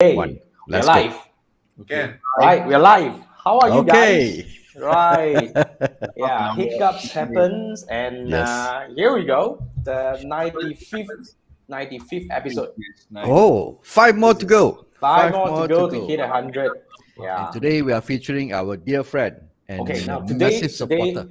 One. We're Let's live. go. Okay. Right, we're live. How are you Okay. guys? Right. Yeah, hiccups happens, and Yes. here we go. The 95th episode. Oh, five more to go. Five more to go to hit 100. Yeah. And today we are featuring our dear friend and Okay, now a today, massive supporter.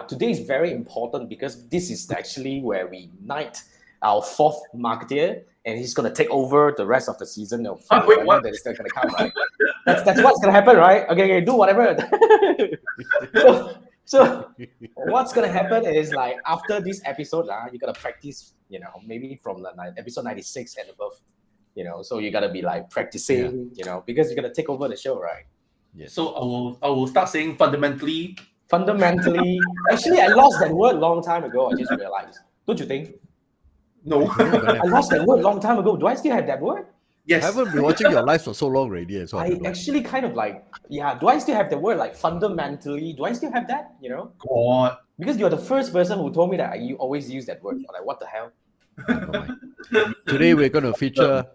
today is very important because this is actually where we knight our fourth marketeer, and he's gonna take over the rest of the season of Wait, what? that is still gonna come, right? That's what's gonna happen, right? Okay, do whatever. so what's gonna happen is like after this episode, you gotta practice, maybe from the episode 96 and above. So you gotta be like practicing, because you're gonna take over the show, right? Yes. So I will start saying fundamentally. Actually, I lost that word long time ago. I just realized. Don't you think? No. I lost that word long time ago. Do I still have that word? I Yes. haven't been watching your lives for so long already. So I actually kind of like, do I still have the word like fundamentally? Do I still have that? God. Because you're the first person who told me that you always use that word. I'm like, what the hell? Today we're going to feature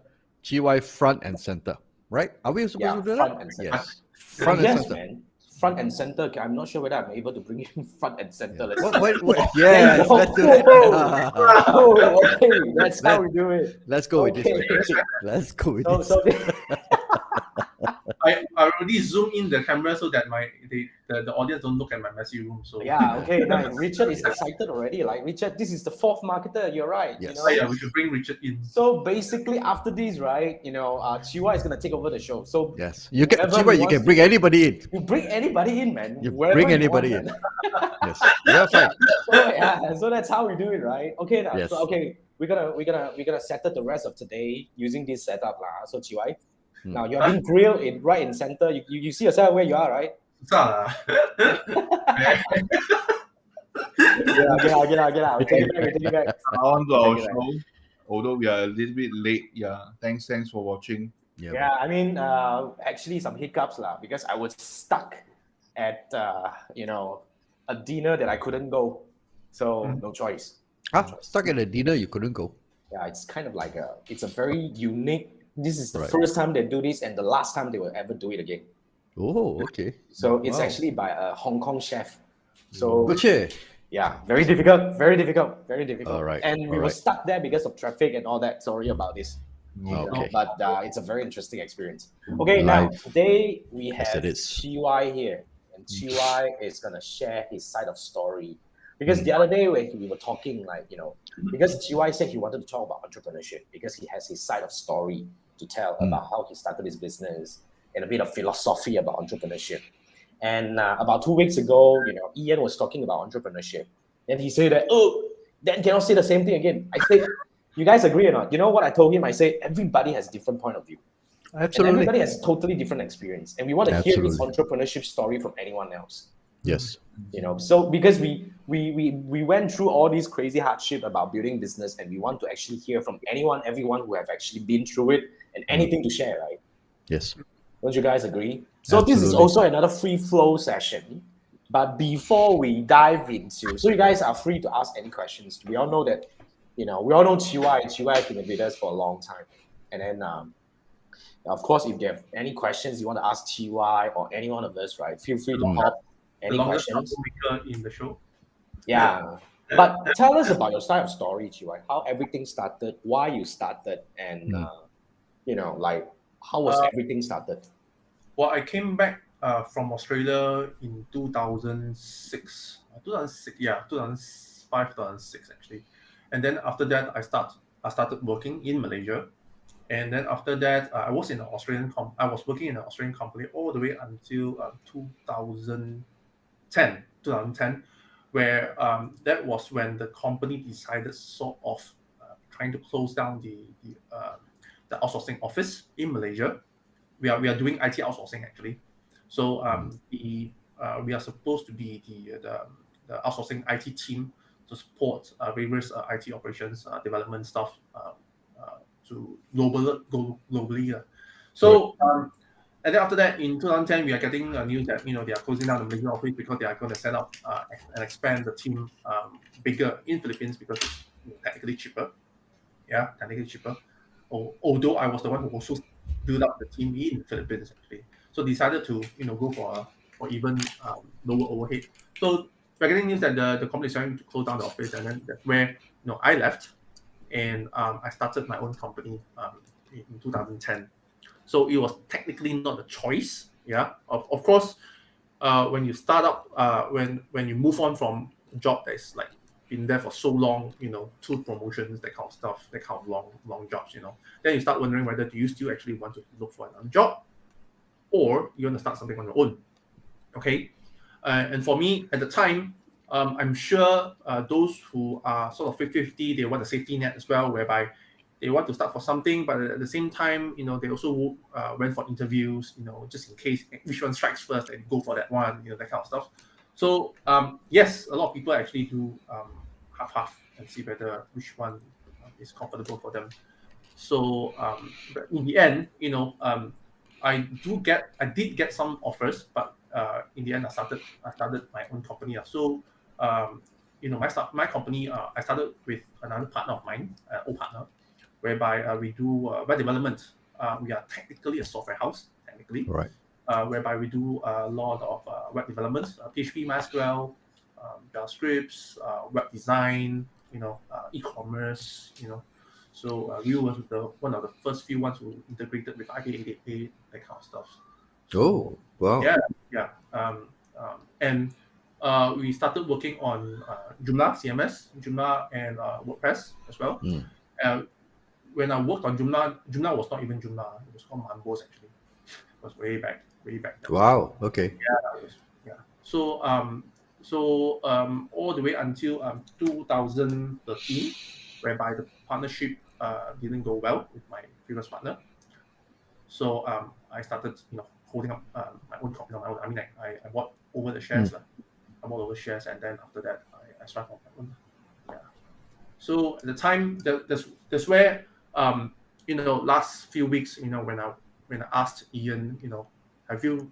Chee Wai front and center, right? Are we supposed to do that? Front and center. Yes. Front and center. Man. Front and center. Okay, I'm not sure whether I'm able to bring in front and center. Let's Yes, let's do that. Oh, okay. That's how we do it. Let's go with this. Let's go with this. I already zoom in the camera so that the audience don't look at my messy room. So yeah, okay. Now Richard is excited already. Like Richard, this is the fourth marketer. You're right. Yes. Yeah, we should bring Richard in. So basically, after this, right, Chee Wai is gonna take over the show. So yes, you can. Chee Wai, you can bring anybody in. You bring anybody in, man. You bring anybody in. Yes, yeah, fine. So that's how we do it, right? Okay, now. Yes. So okay, we're gonna settle the rest of today using this setup, lah. So Chee Wai, now you're being grilled right in center. You see yourself where you are, right? Yeah. Get out. We take you back. On to our show, although we are a little bit late. Yeah, thanks for watching. Yeah, I mean, actually some hiccups lah, because I was stuck at a dinner that I couldn't go, so no choice. Stuck at a dinner you couldn't go. Yeah, it's kind of like it's a very unique. This is the first time they do this, and the last time they will ever do it again. Oh, okay. So it's actually by a Hong Kong chef. So good. Yeah, very difficult. All right. And we were stuck there because of traffic and all that. Sorry about this. Okay. But it's a very interesting experience. Okay, now today we have Yes, Chee Wai here, and Chee Wai is gonna share his side of story. Because the other day when we were talking, because Chee Wai said he wanted to talk about entrepreneurship because he has his side of story to tell about how he started his business and a bit of philosophy about entrepreneurship. And about 2 weeks ago, Ian was talking about entrepreneurship, and he said that, Dan cannot say the same thing again. I said, you guys agree or not? You know what I told him? I said everybody has different point of view. Absolutely. And everybody has totally different experience, and we want to hear this entrepreneurship story from anyone else. Yes. So because we went through all these crazy hardship about building business, and we want to actually hear from everyone who have actually been through it and anything to share, right? Yes. Don't you guys agree? So this is also another free flow session. But before we dive into, so you guys are free to ask any questions. We all know that, we all know Chee Wai. Chee Wai has been with us for a long time. And then, of course, if you have any questions you want to ask Chee Wai or any one of us, right, feel free to pop any questions. In the show. Yeah. But tell us about your style of story, Chee Wai. How everything started, why you started, and, how was everything started? Well, I came back from Australia in 2006. 2005, 2006 actually. And then after that, I started working in Malaysia. And then after that, I was in an I was working in an Australian company all the way until 2010, where that was when the company decided sort of trying to close down the outsourcing office in Malaysia. We are doing IT outsourcing actually. So we are supposed to be the outsourcing IT team to support various IT operations, development stuff to globally. So and then after that, in 2010, we are getting news that they are closing down the Malaysian office because they are going to set up and expand the team bigger in Philippines because it's technically cheaper. Yeah, technically cheaper. Although I was the one who also build up the team in Philippines actually. So decided to go for even lower overhead. So we're getting news that the company is trying to close down the office, and then that's where I left, and I started my own company in 2010. So it was technically not a choice. Yeah, of course, when you start up, when you move on from a job that's like been there for so long, 2 promotions, that kind of stuff, that kind of long jobs, then you start wondering whether do you still actually want to look for another job, or you want to start something on your own. Okay, and for me at the time, I'm sure those who are sort of 50-50, they want a safety net as well, whereby they want to start for something, but at the same time, they also went for interviews, just in case which one strikes first, and go for that one, that kind of stuff. So yes, a lot of people actually do half and see whether which one is comfortable for them. So but in the end, I did get some offers, but in the end, I started my own company. So my company, I started with another partner of mine, old partner, whereby we do web development. We are technically a software house, technically, Right. Whereby we do a lot of web developments, PHP, MySQL, JavaScript, web design, e-commerce, So we were one of the first few ones who integrated with IPA, that kind of stuff. Oh, wow. Yeah. And we started working on Joomla CMS, Joomla and WordPress as well. When I worked on Joomla was not even Joomla. It was called Mambos actually. It was way back then. Wow. Okay. Yeah. So all the way until 2013, whereby the partnership didn't go well with my previous partner. So I started, holding up my own company on my own. I mean, I bought over the shares. I bought over shares, and then after that, I started on my own. Yeah. So at the time, that's where, last few weeks, when I asked Ian, have you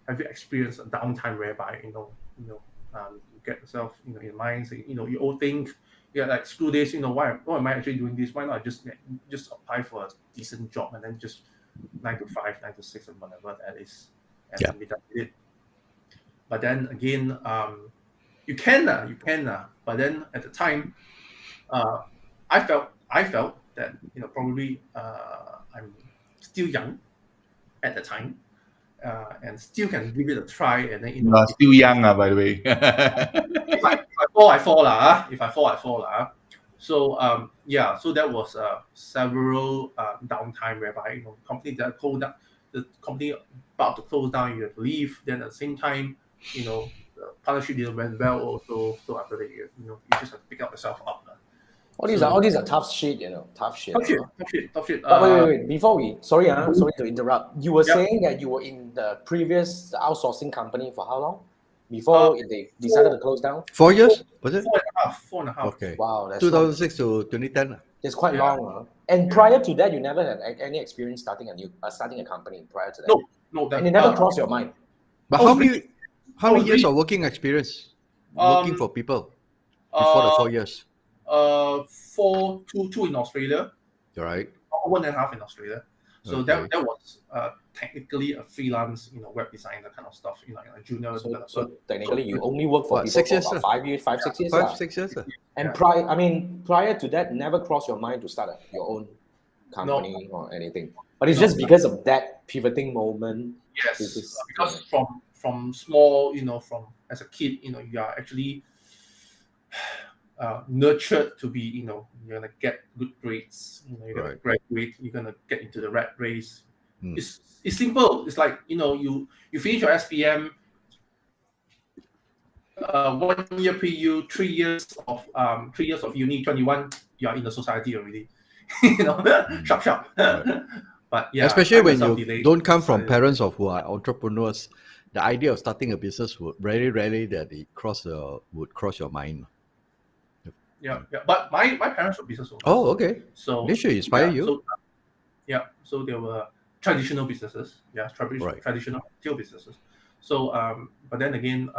experienced a downtime whereby, you get yourself, in mind, say, you all think, like screw this, why am I actually doing this? Why not just apply for a decent job and then just 9 to 5, 9 to 6, and whatever that is, and then be done with it. But then again, you can, but then at the time, I felt that probably I'm still young at the time, and still can give it a try, and then You are still young, by the way. if I fall, I fall lah. If I fall, I fall lah. So so that was several downtime whereby company that closed down, the company about to close down, you have to leave. Then at the same time, the partnership didn't went well also. So after that, you just have to pick up yourself up. All these are tough shit, tough shit. Tough shit. But wait. Before sorry to interrupt. You were saying that you were in the previous outsourcing company for how long? Before they decided to close down? 4 years, was it? 4.5. Okay. Wow, that's 2006 to 2010. That's quite long. And prior to that, you never had any experience starting a company prior to that? No. And it never crossed your mind? But how many years of working experience working for people before the 4 years? 2 in Australia. Right. 1.5 in Australia. So Okay. that was technically a freelance, web designer kind of stuff, like a junior developer. So technically, you only work for What, people 6 for years, about sir? 5 years, 6 years. 5, 6 years. And prior to that, never crossed your mind to start your own company or anything. But it's just because of that pivoting moment. Yes, because from small, from as a kid, you are actually nurtured to be, you're gonna get good grades, you're gonna graduate, you're gonna get into the rat race. It's simple. It's like you finish your SPM, 1 year PU, 3 years of uni, 21, you are in the society already. Sharp. Right. But yeah, especially when you delayed, don't come from parents who are entrepreneurs, the idea of starting a business would very rarely that it would cross your mind. Yeah. But my parents were business owners. Oh, okay. So They should inspire you. So they were traditional businesses. Yeah, traditional retail businesses. So but then again,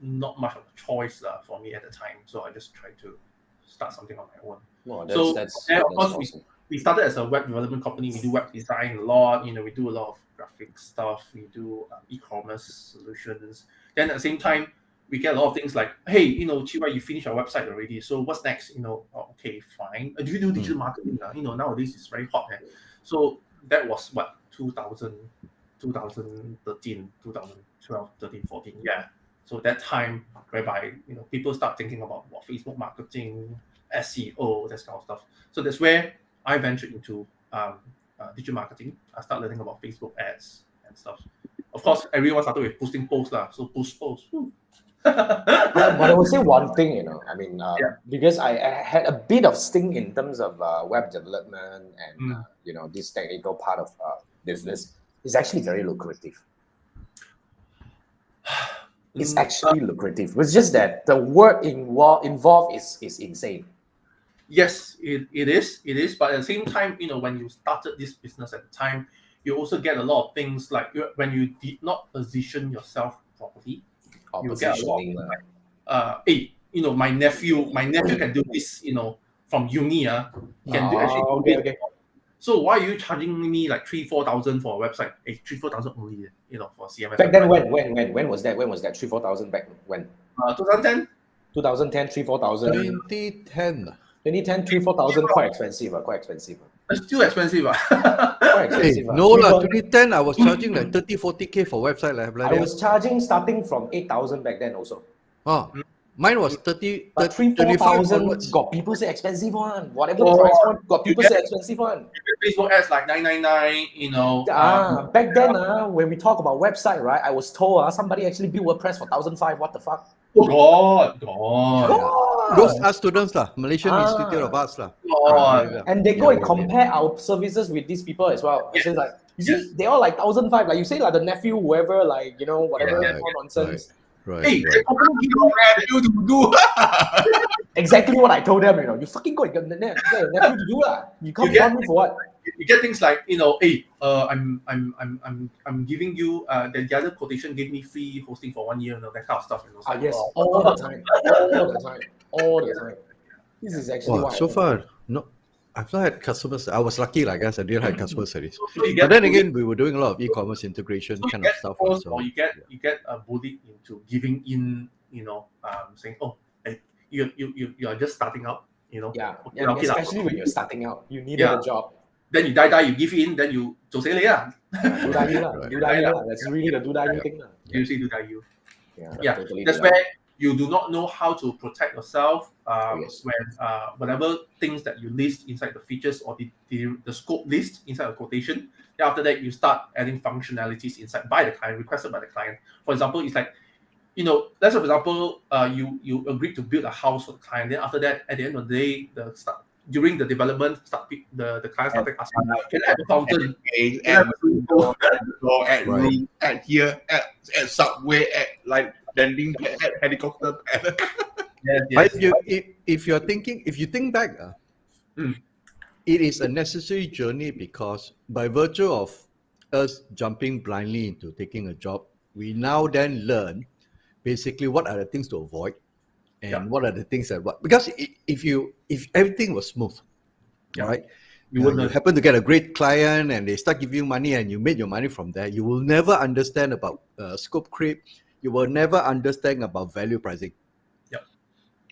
not much of a choice for me at the time. So I just tried to start something on my own. Well, Of course, awesome. we started as a web development company. We do web design a lot. We do a lot of graphic stuff. We do e-commerce solutions. Then at the same time, we get a lot of things like, hey, Chee Wai, you finished our website already. So what's next? Okay, fine. Do you do digital marketing? Nowadays it's very hot. So that was what 2013, 2012, 13, 14. Yeah. So that time whereby people start thinking about Facebook marketing, SEO, that kind of stuff. So that's where I ventured into digital marketing. I started learning about Facebook ads and stuff. Of course, everyone started with posting posts lah. So post. But I would say one thing, because I had a bit of sting in terms of web development and this technical part of business. It's actually very lucrative. It's actually lucrative. It's just that the work involved is insane. Yes, it is. But at the same time, when you started this business at the time, you also get a lot of things like when you did not position yourself properly. You get a lot of, hey, my nephew can do this, from uni, he can do okay. So why are you charging me like 3,000-4,000 for a website? 3,000-4,000 only, for CMS. Back then, when was that? When was that 3,000-4,000 back when? 2010. 2010, 3,000-4,000. 2010. 2010, 3,000-4,000, quite expensive. It's still expensive. Quite expensive. No lah, 2010 I was charging like 30-40K for website. I was charging starting from 8,000 back then also. Mine was 30, But 3,000-4,000 got people say expensive one. Whatever price one, got people say expensive one. Facebook ads like 999, back then, when we talk about website, right, I was told somebody actually built WordPress for 1,500. What the fuck? Oh God. Those art students lah, Malaysian Institute of Arts lah. And they go and compare our services with these people as well. It's just like, you see, they all like 1,500. Like you say, like the nephew, whoever, like whatever nonsense. Right. Hey, the company give you to do. Exactly what I told them. You fucking go and get the nephew to do that. You can't fund me for what? You get things like, hey, I'm giving you the other quotation gave me free hosting for 1 year, that kind of stuff. Yes, all the time. This is actually so far, no, I've not had customers. I was lucky, I guess. I didn't have customer service. But then again, we were doing a lot of e-commerce integration kind of stuff. Or you get bullied into giving in, saying, oh, hey, you are just starting out, Yeah, especially when you're starting out, you need a job. Then you die, you give in, then you do say later. Do that. That's really the do that thing. You say do that you. Yeah, totally that's where you do not know how to protect yourself when whatever things that you list inside the features or the scope list inside the quotation. Then after that, you start adding functionalities inside by the client, requested by the client. For example, it's like, let's say for example, you agreed to build a house for the client. Then after that, at the end of the day, during the development, the client started asking, can I have a fountain? Add room, add here, add subway, add like landing, add helicopter. But if you think back, it is a necessary journey because by virtue of us jumping blindly into taking a job, we now then learn basically what are the things to avoid and what are the things that because if everything was smooth, right? You happen to get a great client and they start giving you money and you made your money from there, you will never understand about scope creep. You will never understand about value pricing. Yep.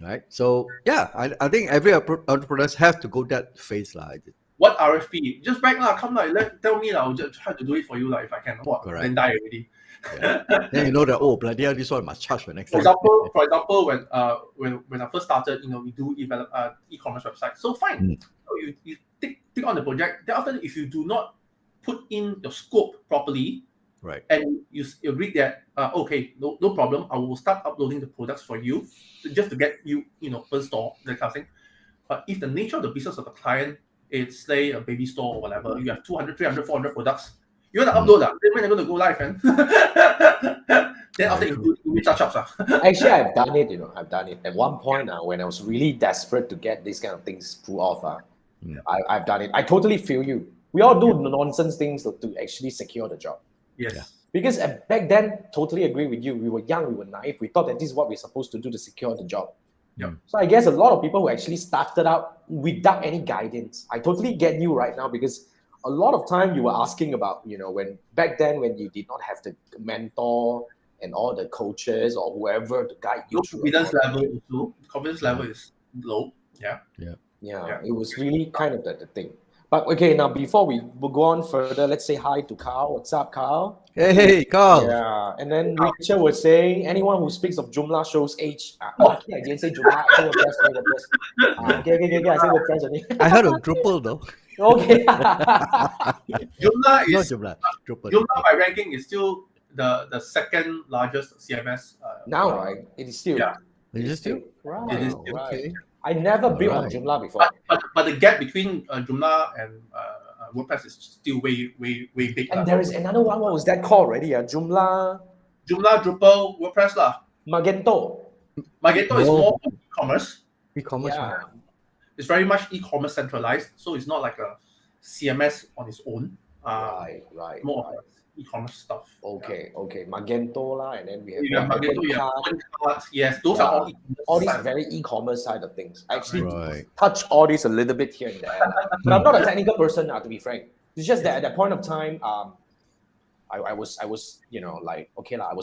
Right. So I think every entrepreneurs have to go that phase lah. What RFP? Just back lah, come tell me lah. I'll just try to do it for you lah if I can. Then die already. Yeah. Then you know that bloody hell, this one must charge for next time. For example, when I first started, we do e-commerce website. So fine. So you tick on the project. Then after that, if you do not put in your scope properly, right, and you agree that okay, no problem, I will start uploading the products for you just to get you per store, that kind of thing. But if the nature of the business of the client is say a baby store or whatever, you have 200, 300, 400 products, you want to upload that, then when you're going to go live, and then after you touch-ups. Actually, I've done it, I've done it. At one point, when I was really desperate to get these kind of things pulled off, I've done it. I totally feel you. We all do nonsense things to actually secure the job. Yes. Yeah. Because back then, totally agree with you. We were young, we were naive. We thought that this is what we're supposed to do to secure the job. Yep. So I guess a lot of people who actually started out without any guidance. I totally get you right now, because a lot of time you were asking about, when back then when you did not have the mentor and all the coaches or whoever to guide you Low through. confidence level also. Confidence level is low. Yeah. Yeah, it was really kind of the thing. But okay, now before we go on further, let's say hi to Carl. What's up, Carl? Hey, Carl. Yeah, and then Richard was saying anyone who speaks of Joomla shows age. Okay, I didn't say Joomla, I say WordPress only, WordPress. Okay, I say WordPress only. I heard of Drupal though. Okay. Joomla Not is Joomla. Drupal. Joomla by ranking is still the second largest CMS. Now, right? It is still. Yeah. Is it still? Right, It is right. Okay. I never built on Alright. Joomla before. But the gap between Joomla and WordPress is still way big. And there is another one. What was that called already? Joomla Joomla, Drupal, WordPress lah. Magento. Magento is Oh. more e-commerce. E-commerce. Yeah. Right? It's very much e-commerce centralized, so it's not like a CMS on its own. Right. More of e-commerce stuff. Okay. Magento lah, and then we have Yeah, Magento, Open yeah. Cart. Open Cart, yes, those are all e-commerce. All these side. very e-commerce side of things. I actually Right. touch all this a little bit here and there. But I'm not a technical person now, to be frank. It's just that at that point of time, I was I was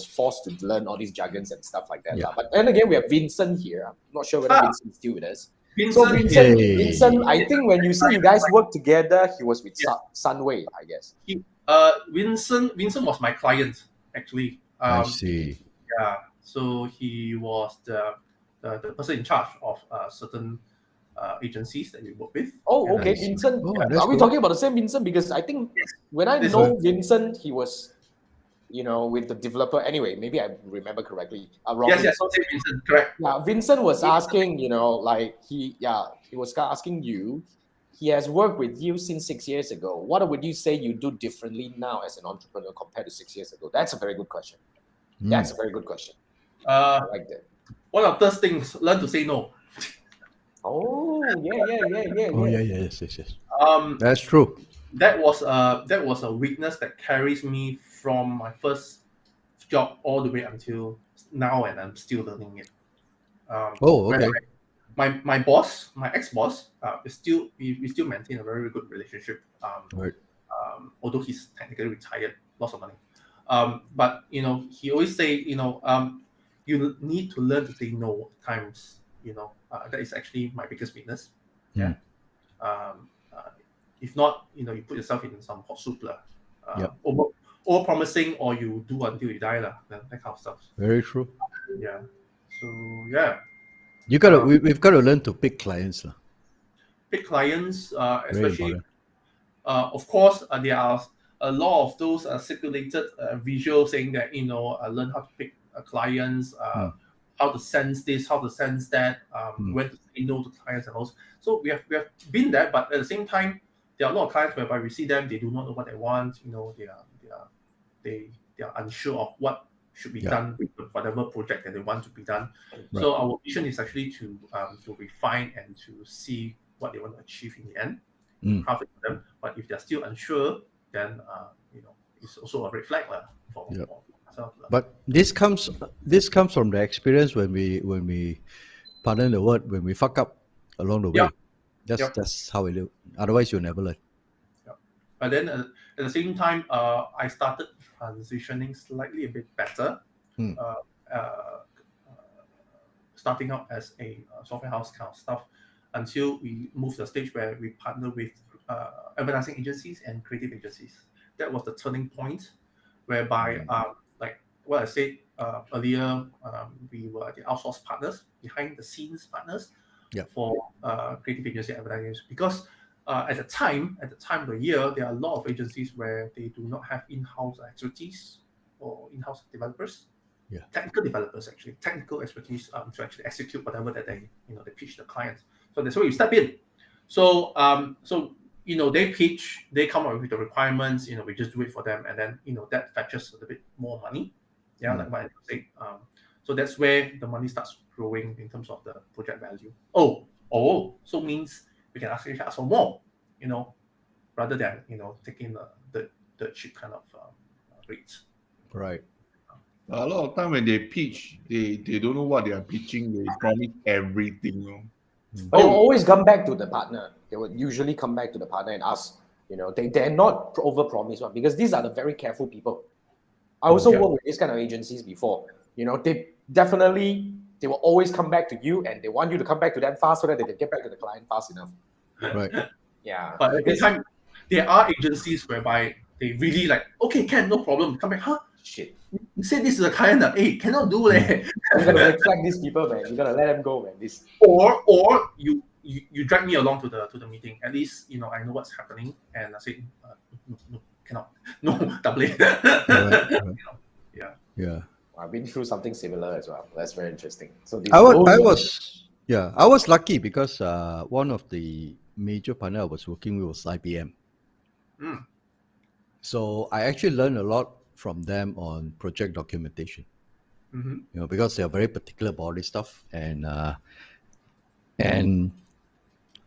forced to learn all these jargons and stuff like that. Yeah. But then again, we have Vincent here. I'm not sure whether Vincent's still with us. Vincent, Vincent, I think when you say you guys work together, he was with Sunway, I guess. Vincent was my client actually. I see. Yeah, so he was the person in charge of certain agencies that we work with. Oh, And okay, I see. Vincent. Oh, that's Are we good. talking about the same Vincent? Because I think when I This know Vincent, he was, with the developer. Anyway, maybe I remember correctly. Robin. Yes, so Vincent, correct. Yeah, Vincent was asking, he was asking you. He has worked with you since 6 years ago. What would you say you do differently now as an entrepreneur compared to 6 years ago? That's a very good question. That's a very good question. I like that. One of those things, learn to say no. Oh, yeah. Oh yeah, yes. That's That's true. that was a weakness that carries me from my first job all the way until now, and I'm still learning it. Oh, okay. My boss, my ex-boss, we still maintain a very good relationship. Right. Although he's technically retired, lots of money. But he always say, you need to learn to say no at times. That is actually my biggest weakness. Yeah. If not, you put yourself in some hot soup lah. Over promising, or you do until you die lah. That kind of stuff. Very true. Yeah. So yeah. You gotta we've got to learn to pick clients lah. Big clients, Very especially, important. of course, there are a lot of those circulated visuals saying that learn how to pick clients, how to sense this, how to sense that, when to say no to clients and all. So we have been there, but at the same time, there are a lot of clients whereby we see them, they do not know what they want. They are unsure of what should be done with whatever project that they want to be done. Right. So our vision is actually to refine and to see what they want to achieve in the end, craft it for them. But if they're still unsure, then it's also a red flag for myself. But this comes from the experience when we pardon the word, when we fuck up along the way. That's how we live. Otherwise, you'll never learn. But then at the same time, I started transitioning slightly a bit better. Starting out as a software house kind of stuff, until we moved to the stage where we partner with advertising agencies and creative agencies. That was the turning point, whereby, like what I said earlier, we were the outsourced partners, behind the scenes partners for creative agency advertising. Because at the time of the year, there are a lot of agencies where they do not have in-house expertise or in-house developers. Technical developers, actually, technical expertise to actually execute whatever that they pitch the clients. So that's where you step in. So they pitch, they come up with the requirements. We just do it for them, and then that fetches a little bit more money. Like what I say. So that's where the money starts growing in terms of the project value. So means we can actually ask for more. Rather than taking the cheap kind of rates. Right. A lot of time when they pitch, they don't know what they are pitching. They promise everything. You know? But they will always come back to the partner. They would usually come back to the partner and ask, they dare not over-promise one, because these are the very careful people. I also worked with these kind of agencies before. They will always come back to you, and they want you to come back to them fast so that they can get back to the client fast enough. Right. Yeah. But at the same time, there are agencies whereby they really like, okay, can, no problem, come back. Huh? Shit. You say this is a client, hey, cannot do it. You gotta reflect these people, man. You gotta let them go, man. Or you drag me along to the meeting. At least I know what's happening, and I say no, cannot, no, double it. Yeah. Yeah. I've been through something similar as well. That's very interesting. So I was lucky because one of the major partner I was working with was IBM. So I actually learned a lot from them on project documentation. Because they are very particular about this stuff, and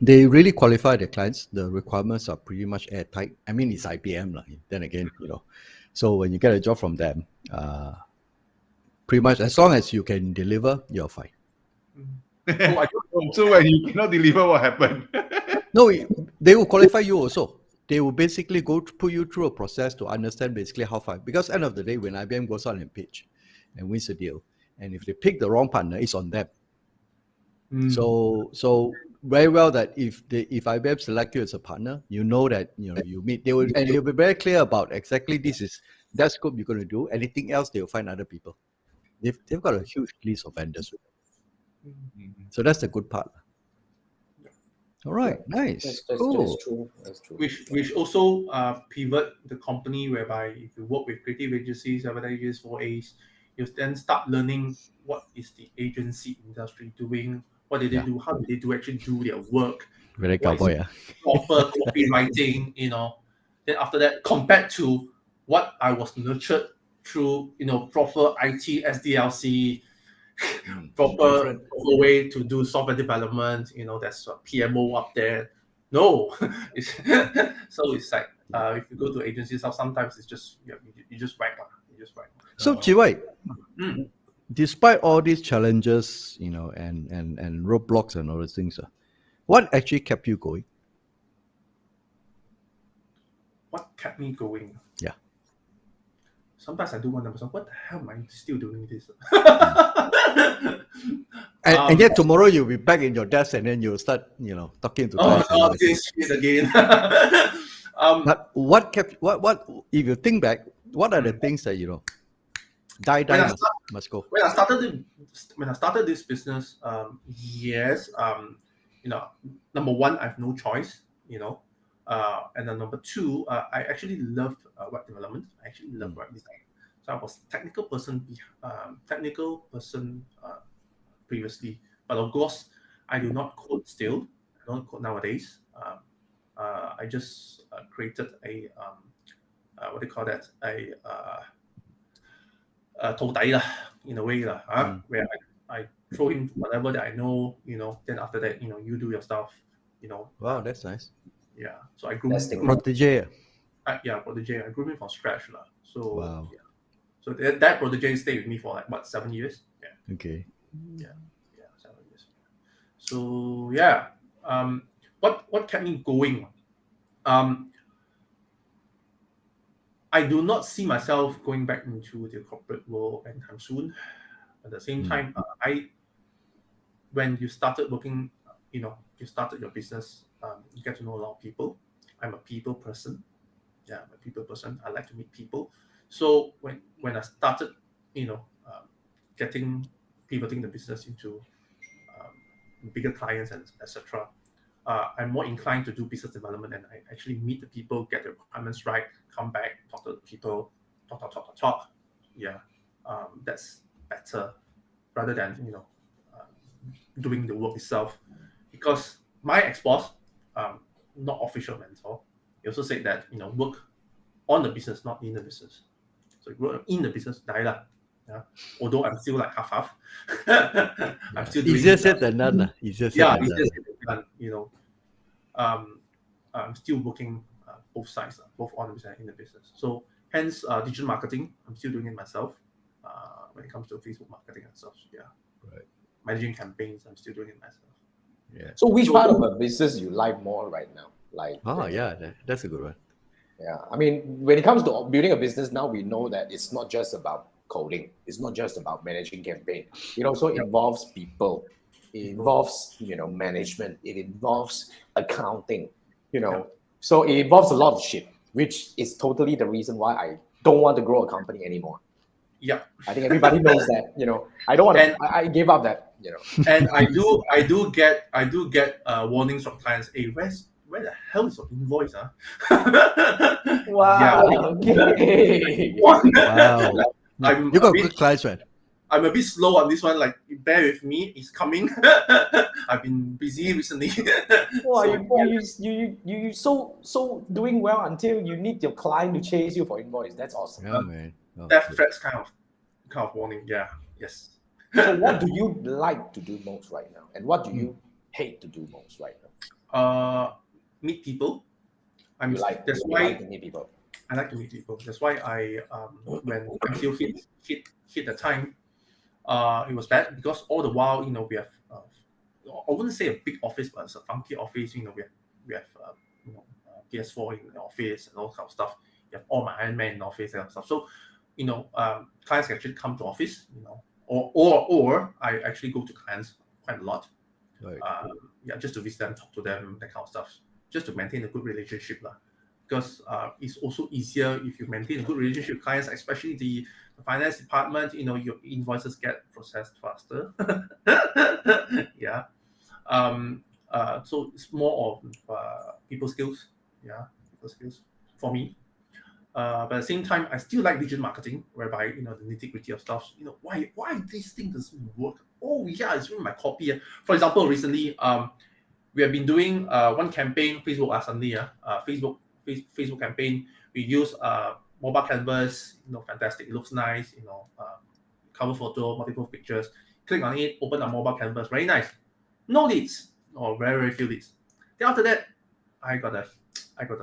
they really qualify their clients. The requirements are pretty much airtight. I mean, it's IBM, then again, So when you get a job from them, pretty much as long as you can deliver, you're fine. So when you cannot deliver, what happened? No, they will qualify you also. They will basically put you through a process to understand basically how far. Because end of the day, when IBM goes out and pitch and wins a deal, and if they pick the wrong partner, it's on them. So very well that if IBM select you as a partner, you know that you meet. They'll be very clear about exactly that scope you're going to do. Anything else, they'll find other people. They've got a huge list of vendors. So that's the good part. All right, nice, cool. That's true. Which also pivot the company, whereby if you work with creative agencies, advertisers, 4As, you then start learning what is the agency industry doing, what did they do, how did they actually do their work, Very cowboy, proper copywriting, Then after that, compared to what I was nurtured through, proper IT, SDLC, proper way to do software development, there's a PMO up there. No, so it's like if you go to agencies, sometimes it's just you just whack. So Chee Wai, despite all these challenges, and roadblocks and all those things, what actually kept you going? What kept me going? Yeah. Sometimes I do wonder myself, what the hell am I still doing this? And yet tomorrow you'll be back in your desk and then you'll start, talking to clients. This shit again. But what if you think back, what are the things that must go? When I started this business, yes, number one, I have no choice, and then number two, I actually loved web development. I actually loved web design. So I was technical person previously, but of course, I do not code still. I don't code nowadays. I just created a what do you call that? A 徒弟 lah, in a way lah, where I throw in whatever that I know, then after that, you do your stuff, Wow, that's nice. Yeah, so I grew protege. Protege. I grew him from scratch lah. So wow. Yeah. So that protege stayed with me for like 7 years? Yeah. Okay. Yeah, 7 years. So yeah, what kept me going? I do not see myself going back into the corporate world anytime soon. At the same time, when you started working, you started your business, you get to know a lot of people. I'm a people person. Yeah, I'm a people person. I like to meet people. So when I started, pivoting the business into bigger clients and etc., I'm more inclined to do business development, and I actually meet the people, get the requirements right, come back, talk to the people, talk. Yeah, that's better rather than doing the work itself. Because my ex-boss, not official mentor, he also said that work on the business, not in the business. So work in the business, die lah. Yeah. Although I'm still like half. I'm still doing easier said than done. Easier said than done. I'm still working both sides, both on the business and in the business. So hence, digital marketing, I'm still doing it myself. when it comes to Facebook marketing and stuff. Yeah. Right. Managing campaigns, I'm still doing it myself. Yeah. So which part of a business you like more right now? Like, Yeah, that's a good one. yeah, I mean, when it comes to building a business now, we know that it's not just about coding. It's not just about managing campaign. It also involves people. It involves, management. It involves accounting, So it involves a lot of shit, which is totally the reason why I don't want to grow a company anymore. Yeah. I think everybody knows that, I don't want to, I gave up that, And I do get warnings from clients. Hey, where the hell is your invoice? Wow. Yeah. Okay. Wow. I'm You a got bit- good clients, man. I'm a bit slow on this one. Like, bear with me. It's coming. I've been busy recently. Wow, So, you so doing well until you need your client to chase you for invoice. That's awesome. Yeah, man. Oh, death good. threats kind of warning. Yeah. Yes. So what do you like to do most right now, and what do you hate to do most right now? Meet people. You like to meet people. I like to meet people. That's why I when MCO hit the time, it was bad because all the while we have I wouldn't say a big office, but it's a funky office. We have PS4 in the office and all kind of stuff. You have all my Iron Man in the office and stuff. So clients can actually come to office. Or I actually go to clients quite a lot. Right. Just to visit them, talk to them, that kind of stuff, just to maintain a good relationship, because it's also easier if you maintain a good relationship with clients, especially the finance department. Your invoices get processed faster. Yeah. So it's more of people skills. Yeah, people skills for me. But at the same time, I still like digital marketing, whereby the nitty-gritty of stuff. Why this thing doesn't work? Oh yeah, it's in my copy. For example, recently, we have been doing one campaign, Facebook last Sunday. Facebook campaign. We use mobile canvas. Fantastic. It looks nice. Cover photo, multiple pictures. Click on it, open a mobile canvas. Very nice. No leads, or very few leads. Then after that, I got a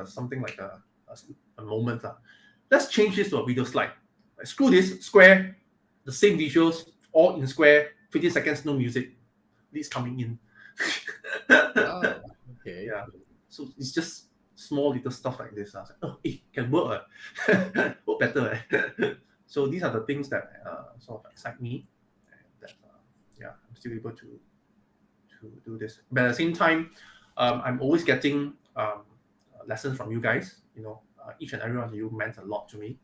something like a moment. Let's change this to a video slide. Screw this, square, the same visuals, all in square, 15 seconds, no music. Leads coming in. Oh, okay. Yeah. So it's just small little stuff like this. I was like, can work. Work better. So these are the things that sort of excite me. And that, I'm still able to do this. But at the same time, I'm always getting lessons from you guys. Each and every one of you meant a lot to me,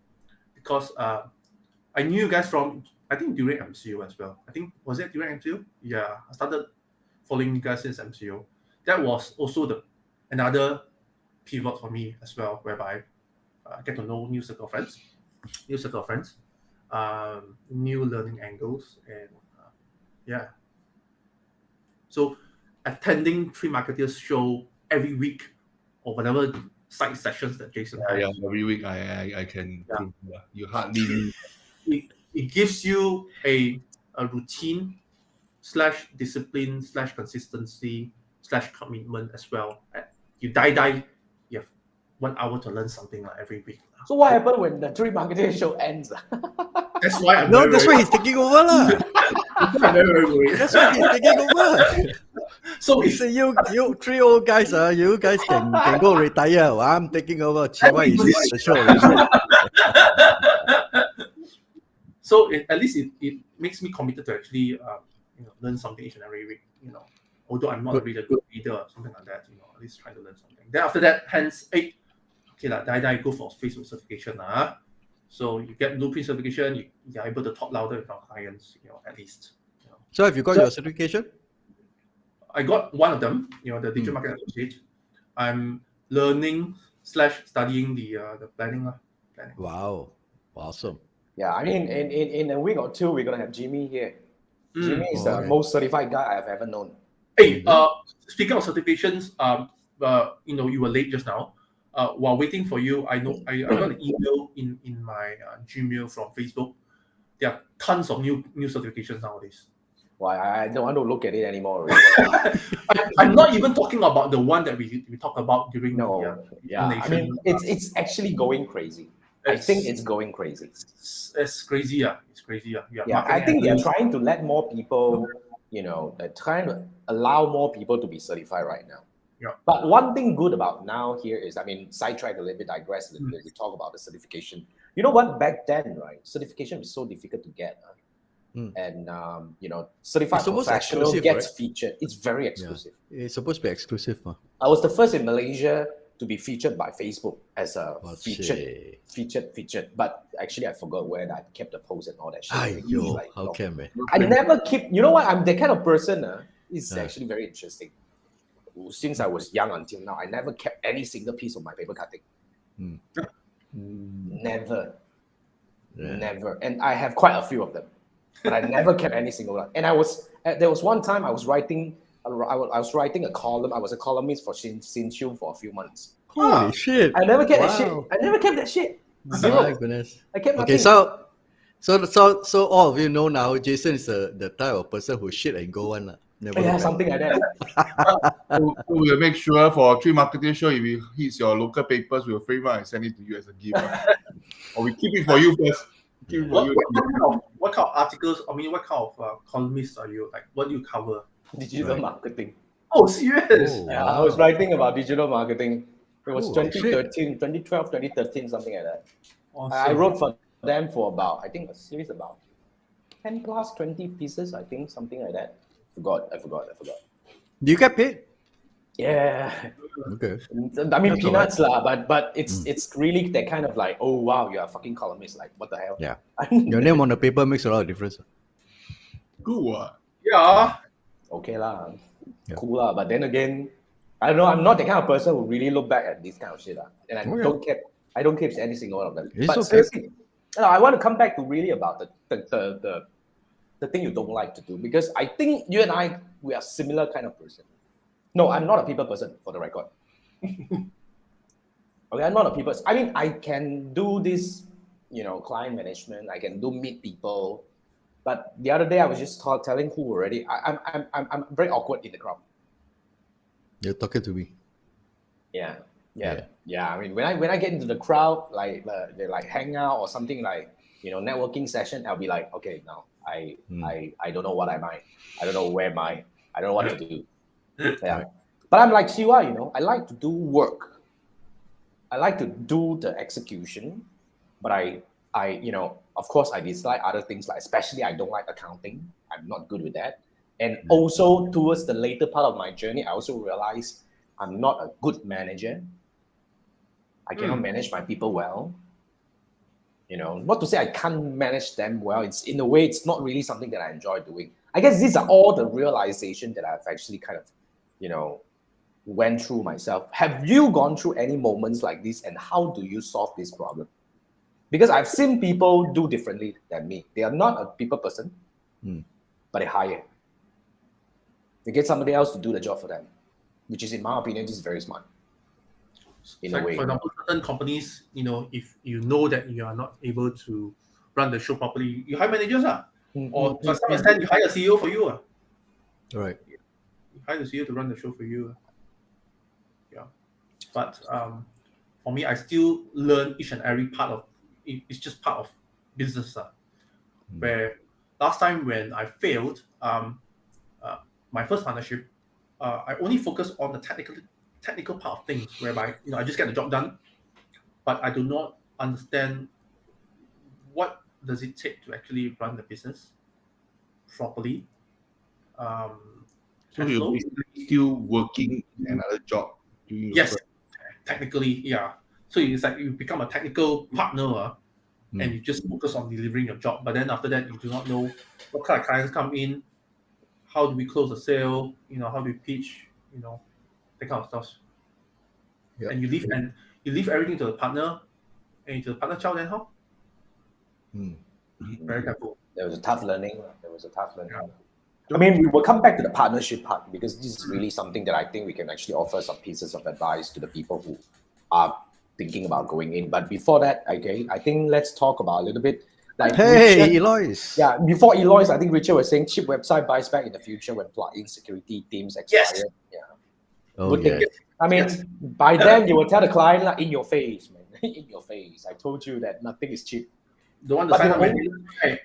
because I knew you guys from, I think, during MCO as well. I think, was it during MCO? Yeah, I started following you guys since MCO. That was also another pivot for me as well, whereby I get to know new circle of friends, new learning angles, and So attending 3 Marketeers show every week, or whatever side sessions that Jason has. Yeah, every week I can prove you hardly. It gives you a routine / discipline / consistency / commitment as well. You die, you have 1 hour to learn something every week. So what happened when the 3 Marketeers show ends? That's why I'm No, that's why he's taking over, lah. I'm very worried. That's why he's taking over. So He said, you 3 old guys, you guys can go retire. I'm taking over. Chee Wai is the show. So at least it makes me committed to actually learn something each and every week. Although I'm not really a good leader or something like that, at least try to learn something. Then after that, hence, die go for Facebook certification. So you get blueprint certification, you're able to talk louder with our clients, at least. So have you got your certification? I got one of them, the Digital Marketing Associate. I'm learning / studying the planning. Wow. Awesome. Yeah, I mean, in a week or two, we're gonna have Jimmy here. Jimmy is the Okay. most certified guy I've ever known. Hey, speaking of certifications, you were late just now. While waiting for you, I got an email in my Gmail from Facebook. There are tons of new certifications nowadays. Why, I don't want to look at it anymore. I'm not even talking about the one that we talked about during No, the yeah, I Nation. mean, it's actually going crazy. I think it's going crazy. It's crazy, yeah. It's crazy, yeah. Yeah, I think they're trying to let more people, they're trying to allow more people to be certified right now. Yeah. But one thing good about now here is, sidetrack a little bit, digress a little bit, we talk about the certification. You know what? Back then, right, certification was so difficult to get. And, certified professional gets featured. It's very exclusive. Yeah. It's supposed to be exclusive. Huh? I was the first in Malaysia to be featured by Facebook as a featured. But actually, I forgot where I kept the post and all that shit. How can man? I never keep. You know what? I'm the kind of person. It's actually very interesting. Since I was young until now, I never kept any single piece of my paper cutting. Never. And I have quite a few of them, but I never kept any single one. And there was one time I was writing a column. I was a columnist for Sin for a few months. Holy shit! I never kept that shit. I never kept that shit. Zero. My goodness. I kept nothing. Okay, so all of you know now, Jason is the type of person who shit and go on. Yeah, something like that. We'll make sure for 3 Marketeers show, if it hits your local papers, we'll frame it and send it to you as a gift. Or we keep it for you first. What kind of articles, what kind of columnists are you? Like, what do you cover? Digital marketing. Oh, serious? Oh, Yeah, I was writing about digital marketing. It was 2013, 2012, 2013, something like that. Awesome. I wrote for them for about, I think a series about 10 plus 20 pieces, I think, something like that. I forgot. Do you get paid? Yeah. Okay. That's peanuts lah, but it's really that kind of like, oh wow, you're a fucking columnist. Like, what the hell? Yeah. Your name on the paper makes a lot of difference. Good. Yeah. Okay lah. Yeah. Cool lah. But then again, I don't know. I'm not the kind of person who really look back at this kind of shit lah. And I don't keep any single one of them. But seriously, I want to come back to really about the thing you don't like to do, because I think you and I, we are similar kind of person. No, I'm not a people person, for the record. Okay, I'm not a people. I can do this, client management. I can meet people. But the other day, I was just telling who already. I'm very awkward in the crowd. You're talking to me. Yeah. When I get into the crowd, they like hang out or something like, networking session, I'll be like, okay, now I don't know what am I. I don't know where am I. I don't know what to do. Yeah. But I'm like Chee Wai, I like to do work. I like to do the execution, but I of course I dislike other things, like especially I don't like accounting. I'm not good with that. And also towards the later part of my journey, I also realized I'm not a good manager. I cannot manage my people well. Not to say I can't manage them well. It's in a way, it's not really something that I enjoy doing. I guess these are all the realization that I've actually kind of, went through myself. Have you gone through any moments like this, and how do you solve this problem? Because I've seen people do differently than me. They are not a people person, but they hire. They get somebody else to do the job for them, which is, in my opinion, just very smart. In a way. For example, certain companies, if you know that you are not able to run the show properly, you hire managers, or to some extent, you hire a CEO for you. Right. You hire the CEO to run the show for you. Yeah. But for me, I still learn each and every part of it. It's just part of business. Where last time when I failed, my first partnership, I only focused on the technical part of things, whereby I just get the job done, but I do not understand what does it take to actually run the business properly. So you're basically still working another job. Yes, technically, yeah. So it's like you become a technical partner, and you just focus on delivering your job. But then after that, you do not know what kind of clients come in, how do we close a sale, how do we pitch, that kind of stuff. Yep. And you leave everything to the partner, and to the partner child, then how? Very careful. There was a tough learning. Yeah. We will come back to the partnership part, because this is really something that I think we can actually offer some pieces of advice to the people who are thinking about going in. But before that, okay, I think let's talk about a little bit. Like, hey, Richard, Eloise. Yeah, before Eloise, I think Richard was saying cheap website buys back in the future when plug-in security themes expire. Yes. Yeah. Oh, Good thing. By then you will tell the client in your face, man. in your face. I told you that nothing is cheap. Don't want to sign up right?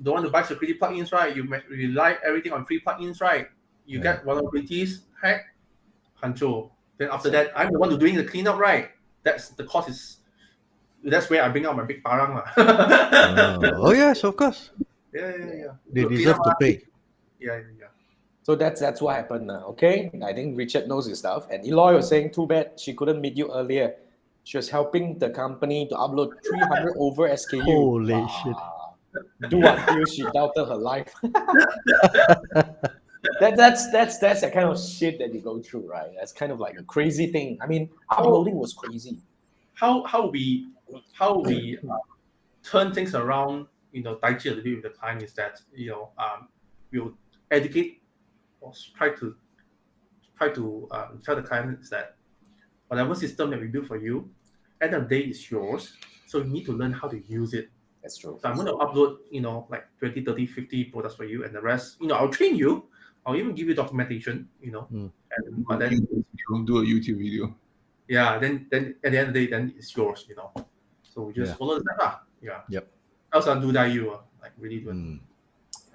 Don't want to buy security plugins, right? You rely everything on free plugins, right? You get vulnerabilities, hack, control. Then after that, I'm the one who's doing the cleanup, right? That's the cost is. That's where I bring out my big parang. Oh yes, of course. Yeah. They deserve to pay. Yeah. So that's what happened now. Okay, I think Richard knows his stuff. And Eloy was saying, too bad she couldn't meet you earlier. She was helping the company to upload 300 over SKU. Holy shit. Do until she doubted her life. That's the kind of shit that you go through, right? That's kind of like a crazy thing. I mean, uploading was crazy. How we turn things around, Tai Chi a little bit with the client is that we'll educate or try to tell the client is that whatever system that we build for you, end of the day is yours. So you need to learn how to use it. That's true. So I'm going to upload, like 20, 30, 50 products for you, and the rest, I'll train you. I'll even give you documentation, but then do a YouTube video. Yeah, then at the end of the day, then it's yours, So we just follow the step. Yeah. Yep. Else I'll do that you like really do it.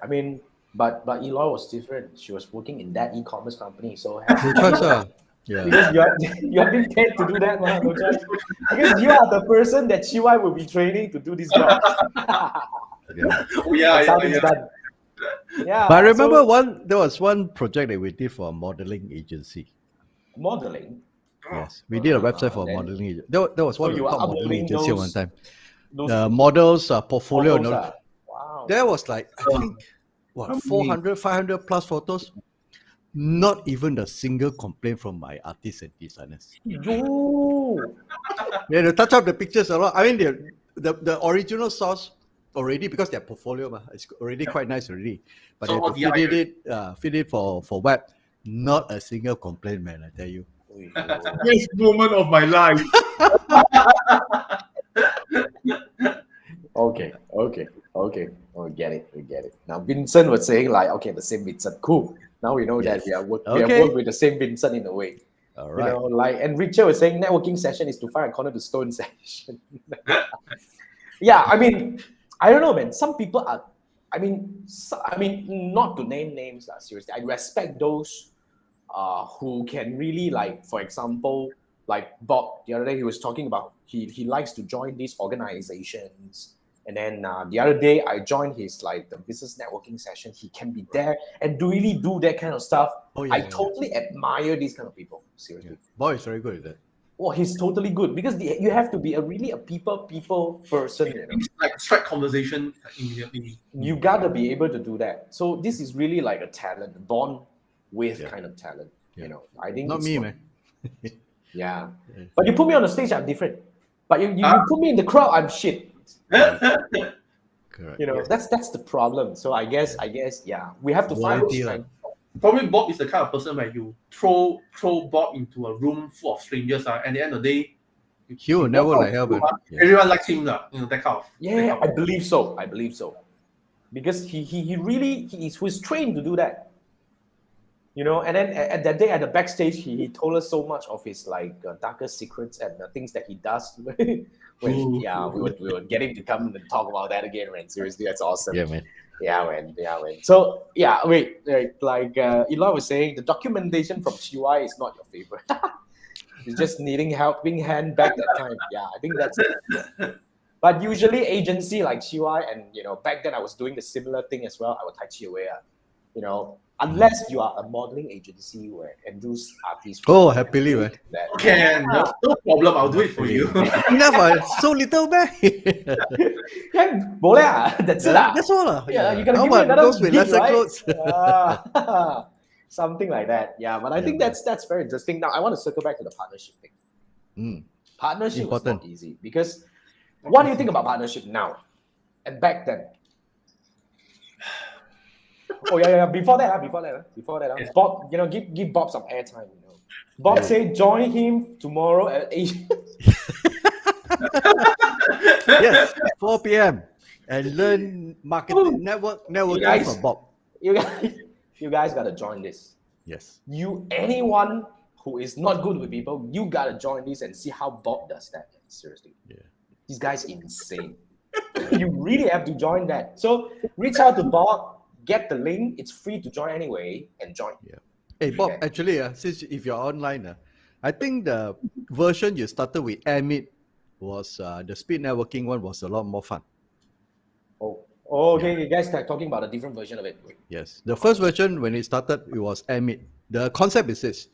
I mean, but Eloy was different. She was working in that e-commerce company, so No choice, yeah. because you have been paid to do that, no choice. Because you are the person that Chee Wai will be training to do this job. That's how it's done. Yeah. But I remember there was one project that we did for a modeling agency. Modeling. Yes, we did a website for a then- modeling agency. That was one of you the are top modeling uploading agency at one those- time. Those The models, portfolio, photos and all. are- Wow. There was like, I think, 400, 500 plus photos. Not even a single complaint from my artists and designers. Yo. They touch up the pictures a lot. I mean, the original source already, because their portfolio it's already quite nice already. But So they have to feed it for web. Not a single complaint, man, I tell you. Best moment of my life. Okay. We get it. Now Vincent was saying like, okay, the same Vincent, cool. Now we know that we have worked with the same Vincent in a way. All right. And Richard was saying networking session is to find a corner to stone session. Yeah, I mean, I don't know, man. Some people are, I mean, not to name names, seriously. I respect those who can really, like, for example, like Bob, the other day he was talking about he likes to join these organizations. And then the other day I joined his the business networking session. He can be there and really do that kind of stuff. I totally admire these kind of people. Seriously. Yeah. Boy is very good at that. Oh, he's totally good because you have to be really a people person. Like strike conversation immediately. You gotta be able to do that. So this is really like a talent, born with kind of talent. Yeah. I think Not it's me, not- man. Yeah, but you put me on the stage, I'm different. But you put me in the crowd, I'm shit. Correct. That's the problem. So I guess we have to find those Volunteer. kind. Probably Bob is the kind of person where you throw Bob into a room full of strangers, and at the end of the day, He will never like help. Everyone likes him, that kind of. Yeah, I believe so. Because he's trained to do that. And then at that day at the backstage, he told us so much of his darker secrets and the things that he does. We were getting to come and talk about that again, man. Seriously, that's awesome. Yeah, man. Yeah, man. So wait. Like Eloy was saying, the documentation from Chee Wai is not your favorite. He's just needing helping hand back that time. Yeah, I think that's it. But usually agency like Chee Wai and back then I was doing the similar thing as well. I would Tai Chi away. Unless you are a modeling agency where Andrew's artists. Oh, happily, man. Can no problem. I'll do it for you. Enough, so little, man. That's it. That's all. Yeah, you gotta How give me about another those with gig, lesser right? clothes? Something like that. Yeah, but I think that's very interesting. Now I want to circle back to the partnership thing. Partnership Important. is not easy because what do you think about partnership now and back then? Oh yeah. Before that. Yeah. Bob, give Bob some airtime. Bob say join him tomorrow at 8. Yes, 4 p.m. and learn marketing networking from Bob. You guys gotta join this. Yes. Anyone who is not good with people, you gotta join this and see how Bob does that. Seriously. Yeah. This guy's insane. You really have to join that. So reach out to Bob, get the link. It's free to join anyway, and join. Yeah. Hey Bob, Okay. actually, since if you're online, I think the version you started with Amit was the speed networking one was a lot more fun. Oh, okay. You guys are talking about a different version of it. Yes. The first version when it started, it was Amit. The concept is this.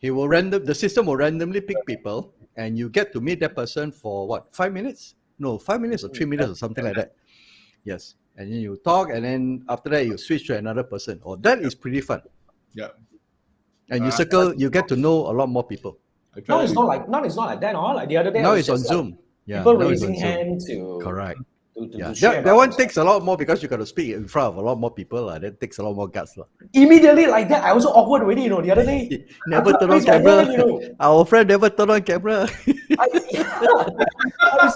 The system will randomly pick people and you get to meet that person for what, 5 minutes? No, 5 minutes or 3 minutes or something like that. Yes. And then you talk and then after that you switch to another person. Oh, that is pretty fun. Yeah. And you get to know a lot more people. No, it's not like that. No, like the other day. Now I was it's on just, like, Zoom. Yeah. people now it's on raising Zoom. hand to Correct. to Yeah. share That about one themselves. takes a lot more because you got to speak in front of a lot more people. That takes a lot more guts. Immediately like that, I was so awkward already, the other day. Never I turn on raised my camera. hand, Our friend never turn on camera. I was,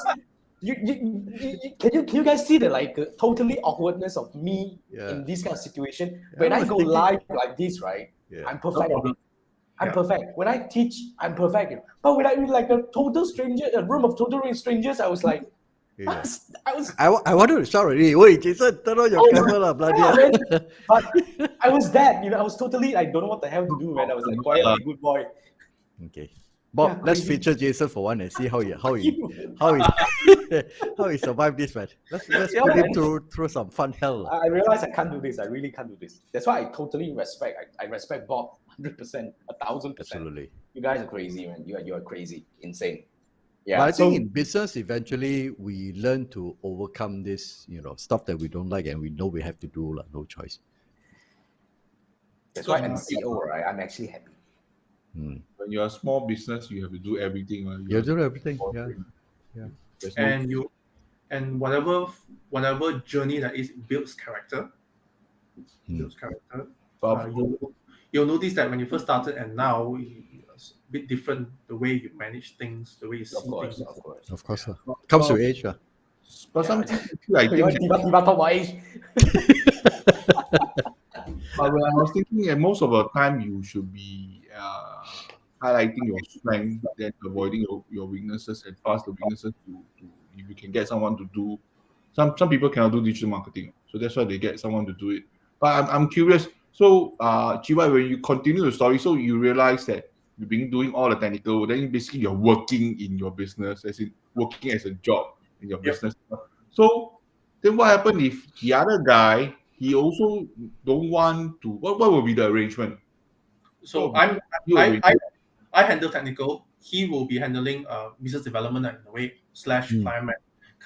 can you guys see the totally awkwardness of me in this kind of situation? When I I was go thinking- live like this, right? Yeah. I'm No perfect. problem. I'm Yeah. perfect. When I teach, I'm perfect. But when I'm like a total stranger, a room of total strangers, I was like, Yeah. I was I wanted to shout already. Wait, Jason, turn on your camera, lah, bloody yeah, hell. man. But I was that, I was totally, I don't know what the hell to do, man. I was like, quietly, good boy. Okay. Bob, Yeah, let's crazy. feature Jason for one and see how he survived this, man. Let's Yeah, put him man. through some fun hell. I realized I can't do this. I really can't do this. That's why I totally respect. I respect Bob 100%, 1,000%. Absolutely. You guys are crazy, man. You are crazy, insane. Yeah. But I so think in business, eventually we learn to overcome this, stuff that we don't like and we know we have to do, no choice. that's why I'm CEO, right? I'm actually happy. Hmm. When you're a small business, you have to do everything. Right? You do everything. Yeah. There's no- And whatever journey that is builds character. Builds character. But You'll notice that when you first started and now it's a bit different, the way you manage things, the way you see Of course, things. of course. Of course. Comes to age. but Yeah. sometimes I You want think. Diva talk about age? But when I was thinking, and most of the time you should be highlighting your strength, then avoiding your weaknesses and pass the weaknesses to if you can get someone to do. Some people cannot do digital marketing, so that's why they get someone to do it. But I'm curious. So, Chee Wai, when you continue the story, so you realize that you've been doing all the technical, then basically you're working in your business, as in working as a job in your business. So then what happened if the other guy, he also don't want to, what will be the arrangement? So Oh, I handle technical. He will be handling business development in a way / client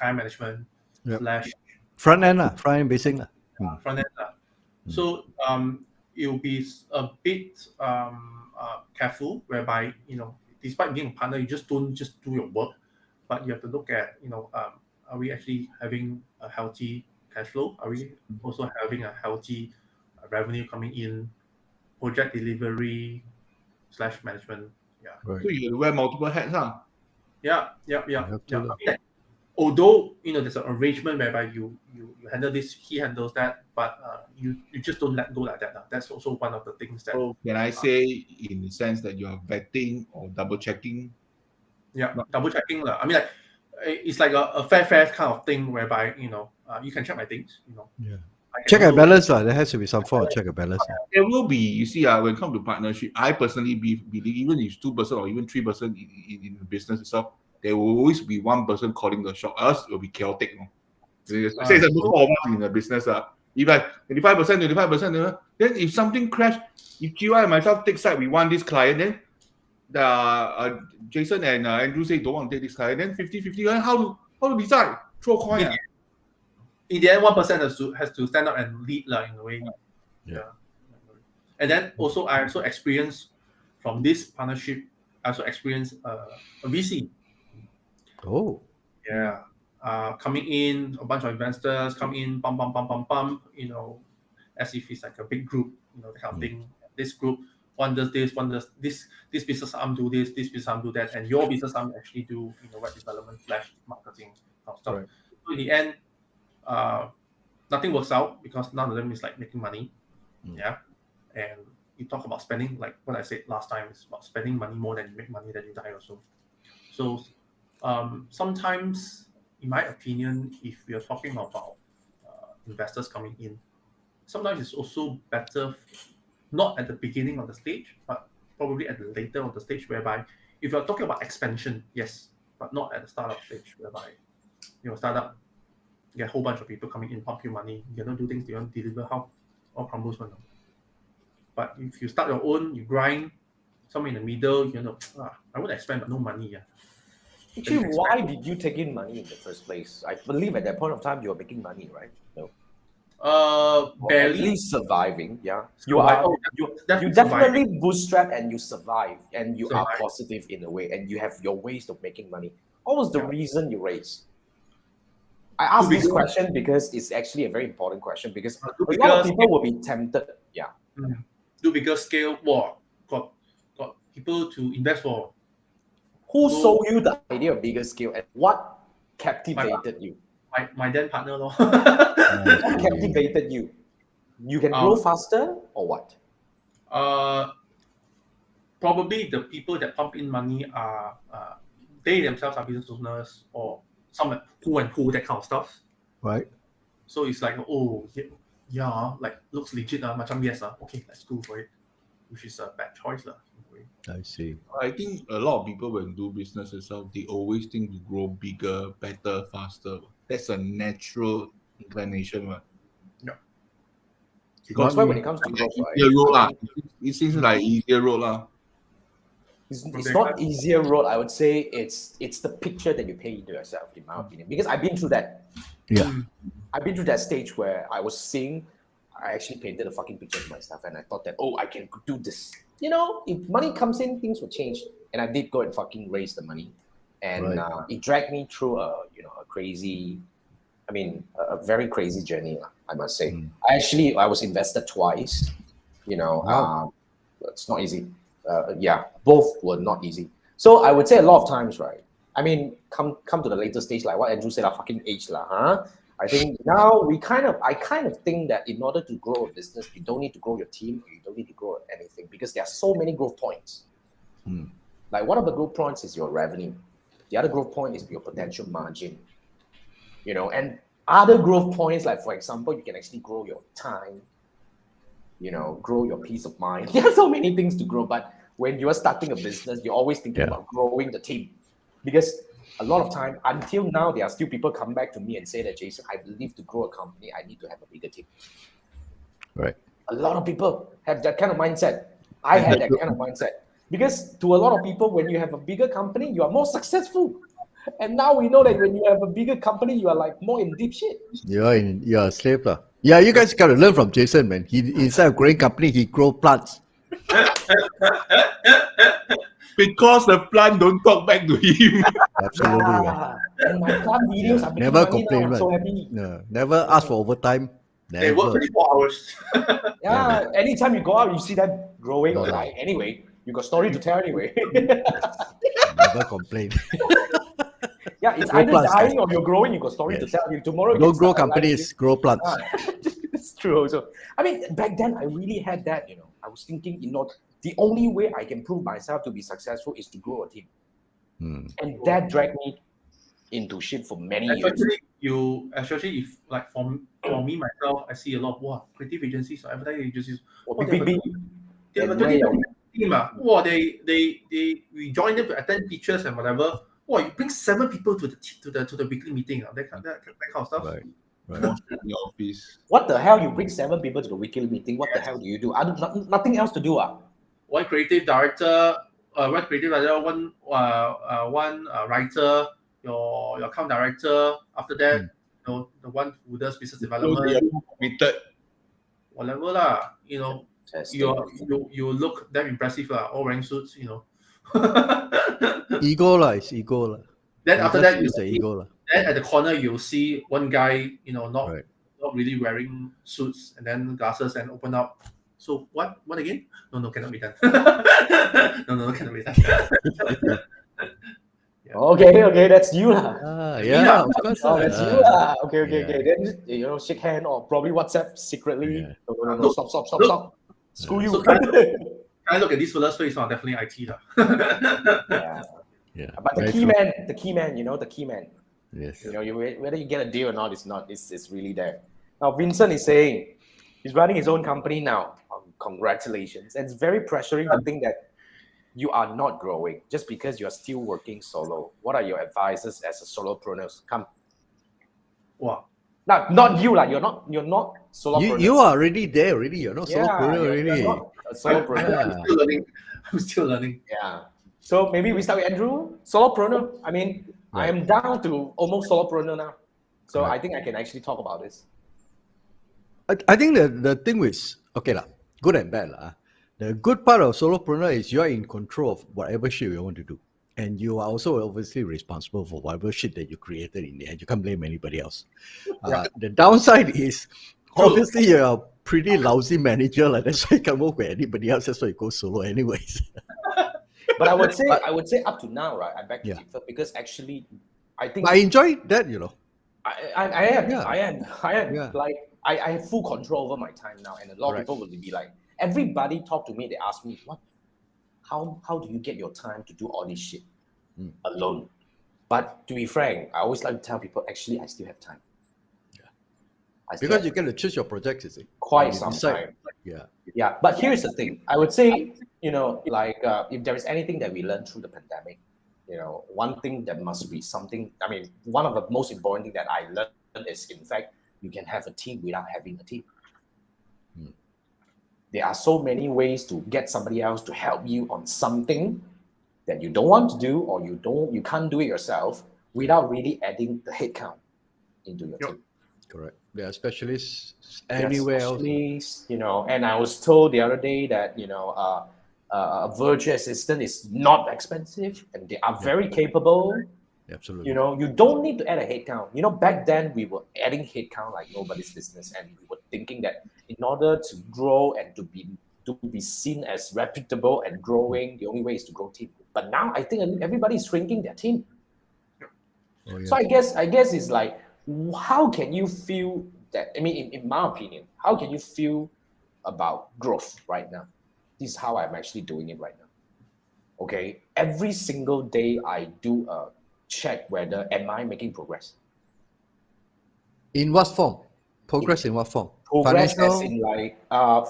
management / front end, basic. front end. So it will be a bit careful, whereby despite being a partner, you just don't just do your work, but you have to look at are we actually having a healthy cash flow? Are we also having a healthy revenue coming in? Project delivery / management. Yeah. Right. So you wear multiple hats, huh? Yeah. have to, I mean, like, although there's an arrangement whereby you handle this, he handles that, but you just don't let go like that. That's also one of the things that. So can I say in the sense that you are vetting or double checking? Yeah, double checking. I mean, like, it's like a fair kind of thing whereby you can check my things. Yeah. I can Check and also- balance. There has to be some form of check and balance. There will be, you see, when it comes to partnership, I personally believe even if it's 2% or even 3% in the business itself, there will always be one person calling the shot. Else it will be chaotic. Say it's a four of us in the business. If like 25%, then if something crash, if Chee Wai and myself take side, we want this client, then the Jason and Andrew say don't want to take this client, then 50-50, how to decide? Throw a coin. In the end, one person has to stand up and lead in a way. Yeah. And then also I also experienced from this partnership. I also experienced a VC. Oh. Yeah. Coming in, a bunch of investors come in, pump, as if it's like a big group, that kind of thing. This group, one does this, one does this business arm do this business arm do that, and your business arm actually do web development / marketing kind of stuff. Right. So in the end, nothing works out because none of them is like making money. Yeah. And you talk about spending, like what I said last time, is about spending money more than you make money, then you die also. So sometimes, in my opinion, if we are talking about investors coming in, sometimes it's also better not at the beginning of the stage, but probably at the later of the stage, whereby if you're talking about expansion, yes, but not at the startup stage, whereby startup, you get a whole bunch of people coming in, pump you money, you don't do things, you don't deliver, how all crumbles one. But if you start your own, you grind, somewhere in the middle, I would expand, but no money. Yeah. Actually, why did you take in money in the first place? I believe at that point of time you were making money, right? No. Or at Barely. least surviving. Yeah. You definitely definitely bootstrap and you survive and you are Survive. positive in a way and you have your ways of making money. What was the reason you raised? I ask this question because it's actually a very important question because a lot of people will be tempted. Yeah. Do bigger scale. Wow, got people to invest for. Who sold you the idea of bigger scale and what captivated you? My then partner, lor. What captivated you? You can grow faster or what? Probably the people that pump in money are they themselves are business owners or some who and who, that kind of stuff. Right. So it's like, oh yeah, like looks legit, macam yes, okay, let's go for it, which is a bad choice lah. I see. I think a lot of people when do business itself, they always think to grow bigger, better, faster. That's a natural inclination, right? Yeah. Because when it comes to growth, right? Easier road lah. It seems like easier road lah. It's not easier road. I would say it's the picture that you paint into yourself, in my opinion. Because I've been through that. Yeah. I've been through that stage where I was seeing, I actually painted a fucking picture of myself, and I thought that, I can do this. If money comes in, things will change. And I did go and fucking raise the money, and it dragged me through a crazy, a very crazy journey, I must say. I was invested twice. It's not easy. Both were not easy. So I would say a lot of times, right? Come to the later stage, like what Andrew said, fucking age lah, huh? I think now I kind of think that in order to grow a business, you don't need to grow your team, you don't need to grow anything because there are so many growth points. Like one of the growth points is your revenue. The other growth point is your potential margin. And other growth points, like for example, you can actually grow your time, grow your peace of mind. There are so many things to grow, but when you are starting a business, you're always thinking about growing the team. Because a lot of time, until now, there are still people come back to me and say that, Jason, I believe to grow a company, I need to have a bigger team. Right. A lot of people have that kind of mindset. I had that kind of mindset. Because to a lot of people, when you have a bigger company, you are more successful. And now we know that when you have a bigger company, you are like more in deep shit. You're a slave lah. Yeah, you guys got to learn from Jason, man. He inside a growing company, he grow plants. Because the plant don't talk back to him. Absolutely. Yeah. And my plant videos are making Never money complain, now. I'm so right? happy. No, never ask for overtime. They work Never. 24 hours. Yeah, anytime you go out, you see them growing or dying. Anyway, you got story to tell anyway. Never complain. Yeah, it's Grow either plants, dying or you're growing, you got story to tell. Tomorrow you Don't can grow start a life companies, grow plants. It's true also. Back then I really had that, I was thinking, the only way I can prove myself to be successful is to grow a team. And that dragged me into shit for many years. Especially if, like, for me myself, I see a lot of creative agencies or advertising agencies. Big. They have a 20 team. We join them to attend pitches and whatever. You bring 7 people to the weekly meeting. That kind of stuff. Right. In the office. What the hell? You bring 7 people to the weekly meeting? What the hell do you do? Nothing else to do. One creative director, one writer, your account director. After that, the one who does business development. Whatever lah, you look damn impressive lah, all wearing suits, Ego lah, it's ego lah. Then after that, it's the ego lah. Then at the corner you'll see one guy, not really wearing suits and then glasses and open up. So what again? No, cannot be done. no, cannot be done. Okay, that's you lah. Of course. That's you lah. Okay. Then shake hand or probably WhatsApp secretly. Yeah. No, stop. Screw you. So I look at this fella's face, definitely IT lah. Yeah. But the very key true. man, the key man, the key man. Yes. Whether you get a deal or not, it's really there. Now, Vincent is saying he's running his own company now. Congratulations. And it's very pressuring to think that you are not growing just because you're still working solo. What are your advices as a solopreneur? Come. Wow. Now, not you, like you're not solopreneur. You are already there already. You're not Yeah, solopreneur you're already. not a solopreneur. Yeah. I'm still learning. I'm still learning. Yeah. So maybe we start with Andrew, solopreneur. I mean, I Right. am down to almost solopreneur now. So Right. I think I can actually talk about this. I think the thing with okay lah, good and bad lah. The good part of solopreneur is you are in control of whatever shit you want to do, and you are also obviously responsible for whatever shit that you created in the end. You can't blame anybody else. The downside is obviously you're a pretty lousy manager, like that's why you can't work with anybody else. That's why you go solo, anyways. But I would say up to now, right? I beg to Yeah. differ because actually, I think But I enjoy that, you know. I am. Yeah. Like I have full control over my time now, and a lot of Right. people will be like, everybody talk to me. They ask me, how do you get your time to do all this shit alone? But to be frank, I always like to tell people, actually, I still have time. I still Because have you get to choose your projects, you see. quite You some decide. time. Yeah. Yeah, but here's the thing. I would say, if there is anything that we learned through the pandemic, one thing that must be something. I mean, one of the most important thing that I learned is, in fact, you can have a team without having a team. There are so many ways to get somebody else to help you on something that you don't want to do, or you can't do it yourself without really adding the headcount into your team. Correct. There are specialists There are anywhere else. specialists, and I was told the other day that a virtual assistant is not expensive and they are very capable. Absolutely. You don't need to add a headcount. Back then we were adding headcount like nobody's business, and we were thinking that in order to grow and to be seen as reputable and growing, the only way is to grow team. But now I think everybody is shrinking their team. Oh, yes. So I guess it's like, how can you feel that? I mean, in my opinion, how can you feel about growth right now? This is how I'm actually doing it right now. Okay, every single day I do a check whether am I making progress. In what form? Progress in what form? Progress Financial? as in like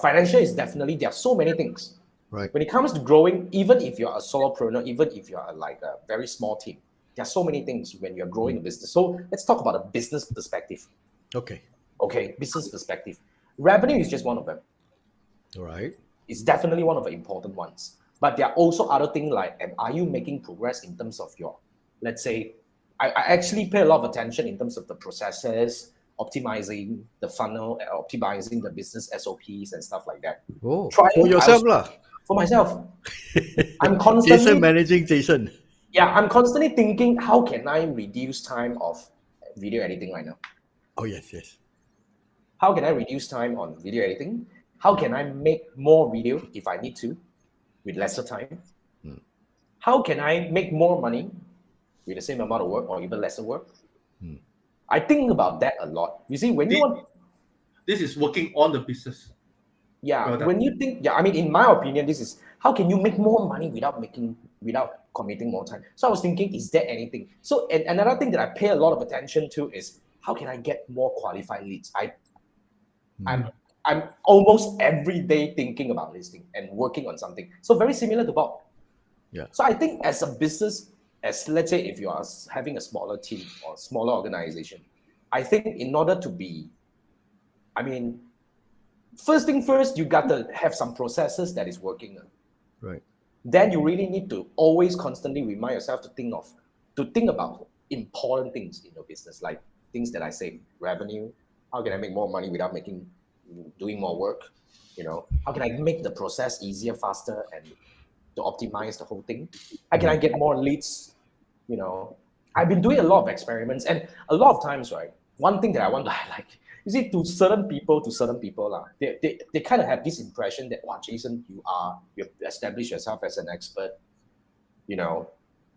financial is definitely, there are so many things. Right. When it comes to growing, even if you're a solopreneur, even if you're like a very small team, there are so many things when you're growing a business. So let's talk about a business perspective. Okay. Okay, business perspective. Revenue is just one of them. All right. It's definitely one of the important ones. But there are also other things like, are you making progress in terms of your, let's say, I actually pay a lot of attention in terms of the processes, optimizing the funnel, optimizing the business SOPs and stuff like that. Oh, for yourself lah. For myself. I'm Jason constantly managing Jason. Yeah, I'm constantly thinking, how can I reduce time of video editing right now? Oh, yes, yes. How can I reduce time on video editing? How can I make more video if I need to with lesser time? How can I make more money with the same amount of work or even lesser work? I think about that a lot. You see, when you want... This is working on the business. Yeah, when you think... Yeah, I mean, in my opinion, this is how can you make more money without committing more time? So I was thinking, is there anything? So and another thing that I pay a lot of attention to is how can I get more qualified leads? I'm almost every day thinking about listing and working on something. So very similar to Bob. Yeah. So I think as a business, as let's say if you are having a smaller team or smaller organization, I think in order to be, I mean, first thing first, you got to have some processes that is working. Right. Then you really need to always constantly remind yourself to think about important things in your business, like things that I say, revenue. How can I make more money without doing more work? How can I make the process easier, faster, and to optimize the whole thing? How can I get more leads? I've been doing a lot of experiments, and a lot of times, right? One thing that I want to highlight, you see, to certain people, they kind of have this impression that, wow, Jason, you've established yourself as an expert,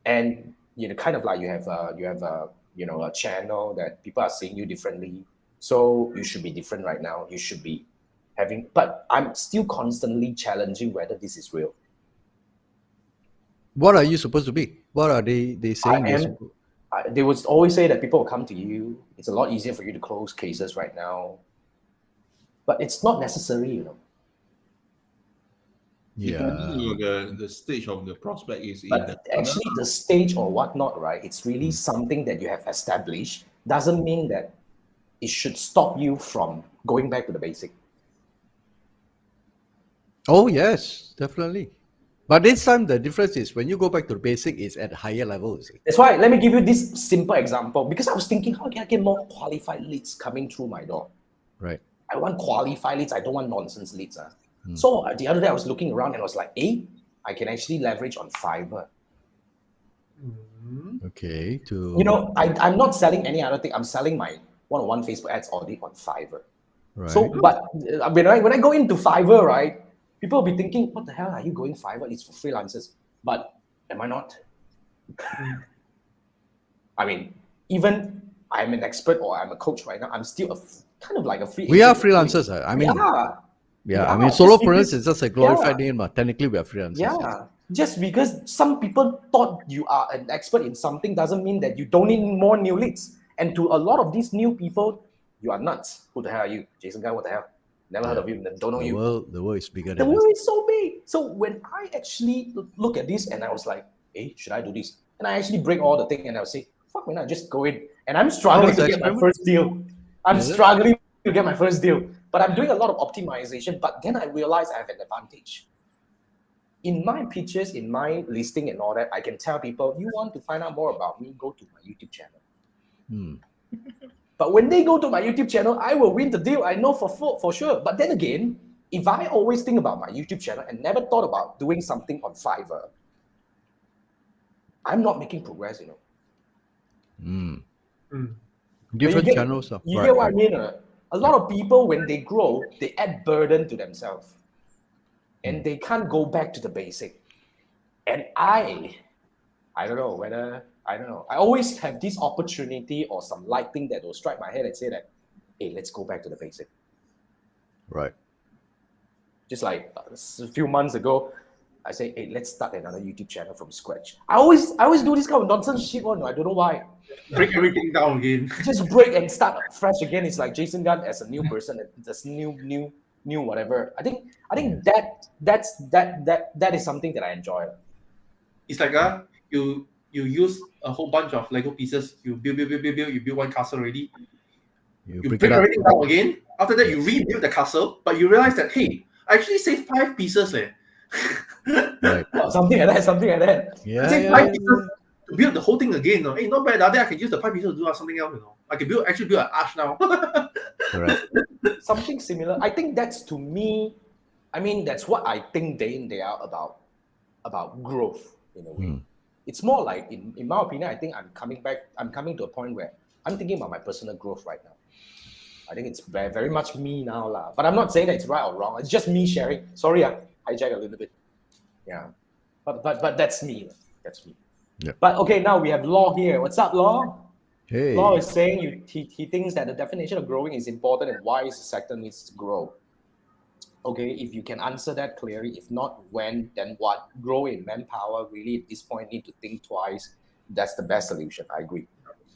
and kind of like you have a channel that people are seeing you differently. So you should be different right now. You should be but I'm still constantly challenging whether this is real. What are you supposed to be? What are they saying? They would always say that people will come to you. It's a lot easier for you to close cases right now. But it's not necessary, you know. Depending on the stage of the prospect is in But actually the stage or whatnot, right? It's really something that you have established. Doesn't mean that it should stop you from going back to the basic. Oh yes, definitely. But this time the difference is when you go back to the basic, it's at higher levels. That's why let me give you this simple example, because I was thinking, how can I get more qualified leads coming through my door? Right. I want qualified leads. I don't want nonsense leads. So the other day I was looking around and I was like, hey, I can actually leverage on Fiverr. Okay. You know, I'm not selling any other thing. I'm selling my one-on-one Facebook ads audit on Fiverr. Right. So, but when I go into Fiverr, right, people will be thinking, what the hell are you going Fiverr? It's for freelancers. But am I not? I mean, even I'm an expert or I'm a coach right now, I'm still kind of like a free agent. We are freelancers. I mean, I mean, solopreneurs is just a glorified name. Technically, we are freelancers. Yeah. Just because some people thought you are an expert in something doesn't mean that you don't need more new leads. And to a lot of these new people, you are nuts. Who the hell are you? Jason Guy, what the hell? Never heard of you, don't know you. The world is bigger The than world us. is so big. So when I actually look at this and I was like, hey, should I do this? And I actually break all the thing and I'll say, fuck, man, I just go in. And I'm struggling to get my first deal. I'm struggling to get my first deal. But I'm doing a lot of optimization. But then I realized I have an advantage. In my pitches, in my listing and all that, I can tell people, you want to find out more about me, go to my YouTube channel. But when they go to my YouTube channel, I will win the deal. I know for sure. But then again, if I always think about my YouTube channel and never thought about doing something on Fiverr, I'm not making progress, you know. Different channels. You get what I mean? A lot of people, when they grow, they add burden to themselves. And they can't go back to the basic. And I don't know. I always have this opportunity or some lighting that will strike my head and say that, hey, let's go back to the basic. Right. Just like a few months ago, I say, hey, let's start another YouTube channel from scratch. I always do this kind of nonsense shit one. I don't know why. Break everything down again. Just break and start fresh again. It's like Jason Gunn as a new person, just new whatever. I think that is something that I enjoy. It's like you use a whole bunch of Lego pieces, you build, you build one castle already. You break everything down again. After that, you rebuild the castle, but you realize that, hey, I actually saved 5 pieces. Right. Something like that. Yeah, save 5 pieces to build the whole thing again. Hey, not bad. Then I can use the 5 pieces to do something else. I can actually build an arch now. Correct. Something similar. I think that's, to me, I mean, that's what I think day in, day out about growth in a way. It's more like, in my opinion, I think I'm coming to a point where I'm thinking about my personal growth right now. I think it's very, very much me now. But I'm not saying that it's right or wrong. It's just me sharing. Sorry, I hijacked a little bit. Yeah. But that's me. That's me. Yeah. But okay, now we have Law here. What's up, Law? Hey. Law is saying he thinks that the definition of growing is important and why the sector needs to grow. Okay, if you can answer that clearly, if not when, then what? Grow in manpower, really at this point need to think twice. That's the best solution. I agree.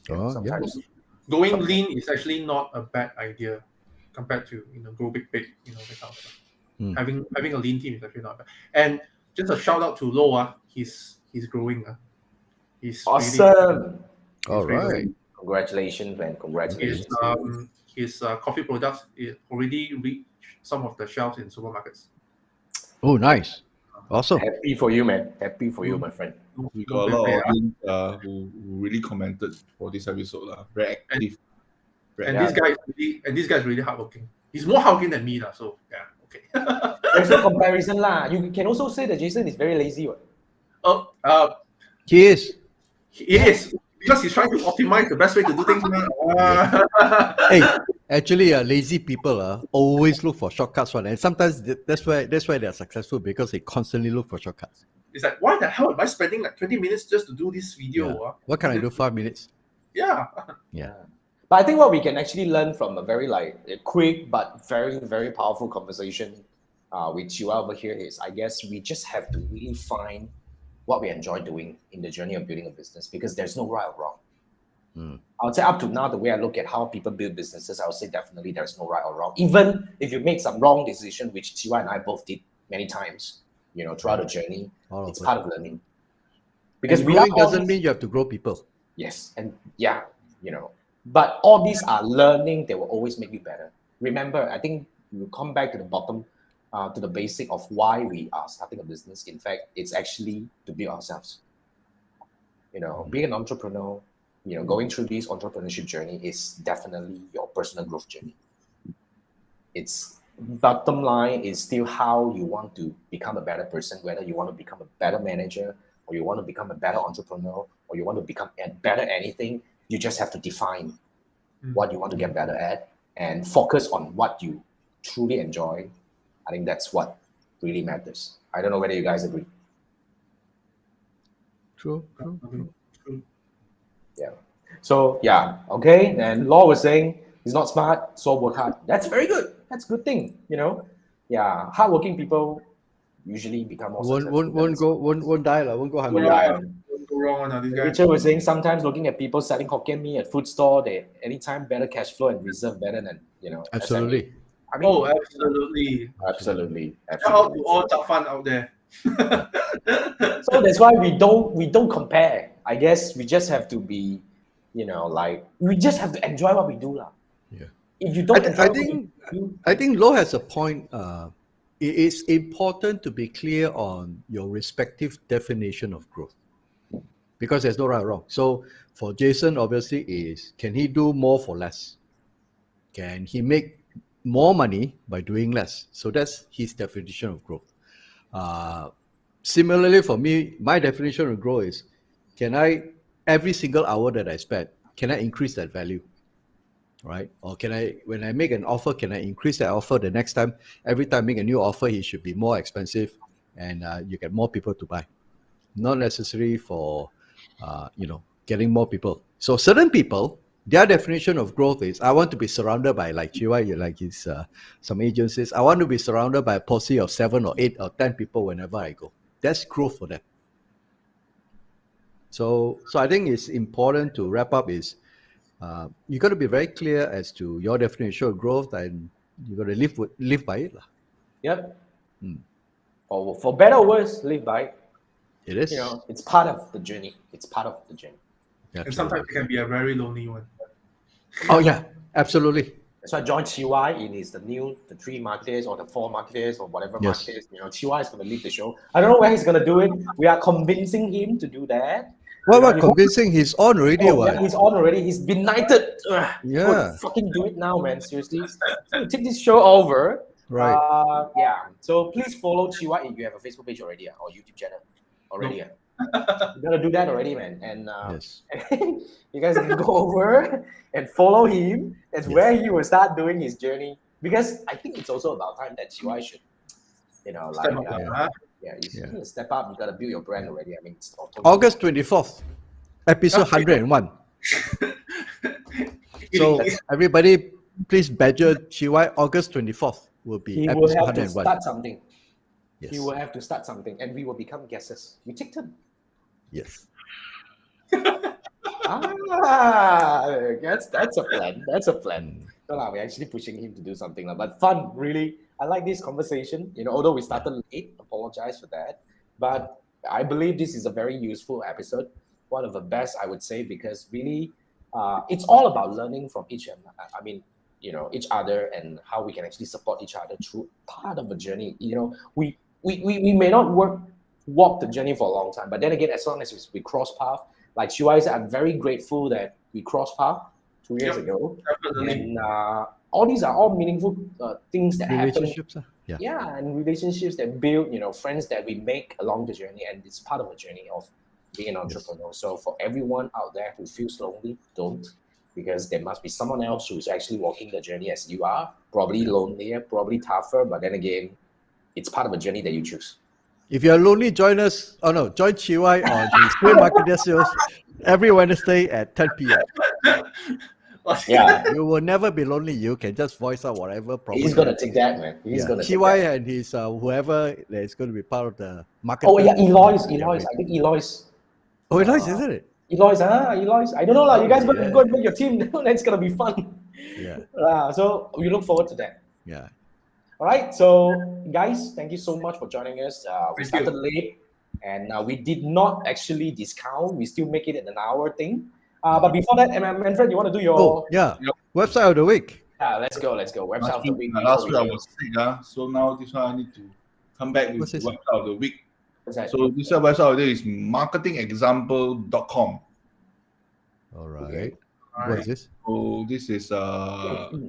Sometimes Going lean is actually not a bad idea compared to grow big, that kind of stuff. Having a lean team is actually not bad. And just a shout out to Lo, he's growing. He's awesome. All right. Congratulations, man. Congratulations. His coffee products already reached some of the shelves in supermarkets. Oh, nice. Awesome. Happy for you, man. Happy for you, my friend. We got a lot of audience who really commented for this episode. Very active. This guy is really hardworking. He's more hardworking than me, so yeah, okay. There's no comparison, You can also say that Jason is very lazy. He is. He is. Because he's trying to optimize the best way to do things. Hey, actually, lazy people always look for shortcuts, and sometimes that's why they're successful, because they constantly look for shortcuts. It's like, why the hell am I spending like 20 minutes just to do this video? Yeah. What can I do 5 minutes? Yeah. But I think what we can actually learn from a very a quick but very, very powerful conversation with Chee Wai over here is, I guess we just have to really find what we enjoy doing in the journey of building a business, because there's no right or wrong. I would say up to now, the way I look at how people build businesses, I would say definitely there's no right or wrong. Even if you make some wrong decision, which Chee Wai and I both did many times, throughout the journey, it's part of learning. Because growing doesn't mean you have to grow people. Yes, and but all these are learning. They will always make you better. Remember, I think we'll come back to the bottom, to the basic of why we are starting a business. In fact, it's actually to build ourselves. Being an entrepreneur, going through this entrepreneurship journey is definitely your personal growth journey. It's bottom line is still how you want to become a better person, whether you want to become a better manager, or you want to become a better entrepreneur, or you want to become better at anything. You just have to define what you want to get better at and focus on what you truly enjoy. I think that's what really matters. I don't know whether you guys agree. True. Yeah. So okay. And Law was saying he's not smart, so work hard. That's very good. That's a good thing. Hardworking people usually become more successful. Won't die, won't go hungry. Don't go wrong on these guys. Richard was saying sometimes looking at people selling Hokkien Mee at food store, they anytime better cash flow and reserve better than Absolutely. SME. I mean, absolutely. Absolutely. Shout out to all Chap Fan out there. So that's why we don't compare. I guess we just have to be, we just have to enjoy what we do, lah. Yeah. If you don't, I think Lo has a point. It is important to be clear on your respective definition of growth, because there's no right or wrong. So for Jason, obviously, is can he do more for less? Can he make more money by doing less? So that's his definition of growth. Similarly, for me, my definition of growth is, can I, every single hour that I spend, can I increase that value? Right? Or can I, when I make an offer, can I increase that offer the next time? Every time I make a new offer, it should be more expensive and you get more people to buy. Not necessary for, getting more people. So certain people, their definition of growth is, I want to be surrounded by, like Chee Wai, like his, some agencies, I want to be surrounded by a posse of 7 or 8 or 10 people whenever I go. That's growth for them. So I think it's important to wrap up is, you got to be very clear as to your definition of growth, and you got to live by it. Yep. For better or worse, live by it. It is. It's part of the journey. And sometimes it can be a very lonely one. Oh yeah, absolutely. So I joined Chee Wai in the 3 marketers or the 4 marketers or whatever marketers. Chee Wai is going to lead the show. I don't know where he's going to do it. We are convincing him to do that. What convincing? He's on already. Yeah, he's on already. He's been knighted. Yeah. Fucking do it now, man. Seriously. So take this show over. Right. So please follow Chee Wai if you have a Facebook page already or YouTube channel already. You gotta do that already, man. And Yes. you guys can go over and follow him. That's where he will start doing his journey. Because I think it's also about time that Chee Wai should, you need to step up. You gotta build your brand already. I mean, it's August 24th, episode 101. So everybody, please badger Chee Wai. August 24th will be he episode will have 101. to start something. Yes. He will have to start something, and we will become guesses. We take turn. Yes. That's a plan. That's a plan. No, we're actually pushing him to do something, but fun, really. I like this conversation. Although we started late, apologize for that. But I believe this is a very useful episode. One of the best, I would say, because really, it's all about learning from each other and how we can actually support each other through part of the journey. We may not walk the journey for a long time, but then again, as long as we cross path, like Chee Wai said, I'm very grateful that we crossed path 2 years ago. Definitely. And all these are all meaningful things that Relationships. happen. Yeah. And relationships that build, friends that we make along the journey, and it's part of the journey of being an entrepreneur. So for everyone out there who feels lonely, don't, because there must be someone else who's actually walking the journey as you are, probably lonelier, probably tougher, but then again, it's part of a journey that you choose. If you're lonely, join us. Join Chee Wai on the Marketeers shows every Wednesday at 10 p.m. Yeah, You will never be lonely. You can just voice out whatever problem. he's gonna take that, man. He's Yeah. gonna Chee take Wai that. and his whoever that is going to be part of the market. Oh yeah, Eloise. I think Eloise. Oh, nice, isn't it? Eloise. I don't know lah. You guys Oh, go and make your team. That's gonna be fun. Yeah. So we look forward to that. Yeah. All right. So guys, thank you so much for joining us. We Thank you. started late, and we did not actually discount. We still make it an hour thing. But before that, Manfred, you want to do your? Oh, yeah. Yep. Website of the week. Yeah, let's go. Website of the week. Last week I was sick, so now this one I need to come back with What's the this? website of the week. What's that? So this website of the week is marketingexample.com. All right. Okay. What is this? So this is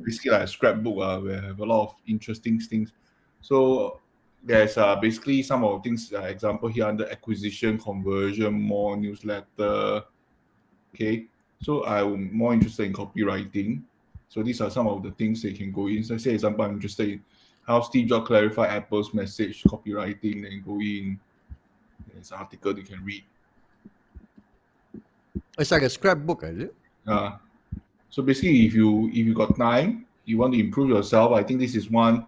basically like a scrapbook where I have a lot of interesting things. So there's basically some of the things, example here under acquisition, conversion, more newsletter. Okay, so I'm more interested in copywriting. So these are some of the things they can go in. So say example, I'm interested in how Steve Jobs clarified Apple's message, copywriting, then go in. There's an article you can read. It's like a scrapbook, is it? So basically, if you got time, you want to improve yourself, I think this is one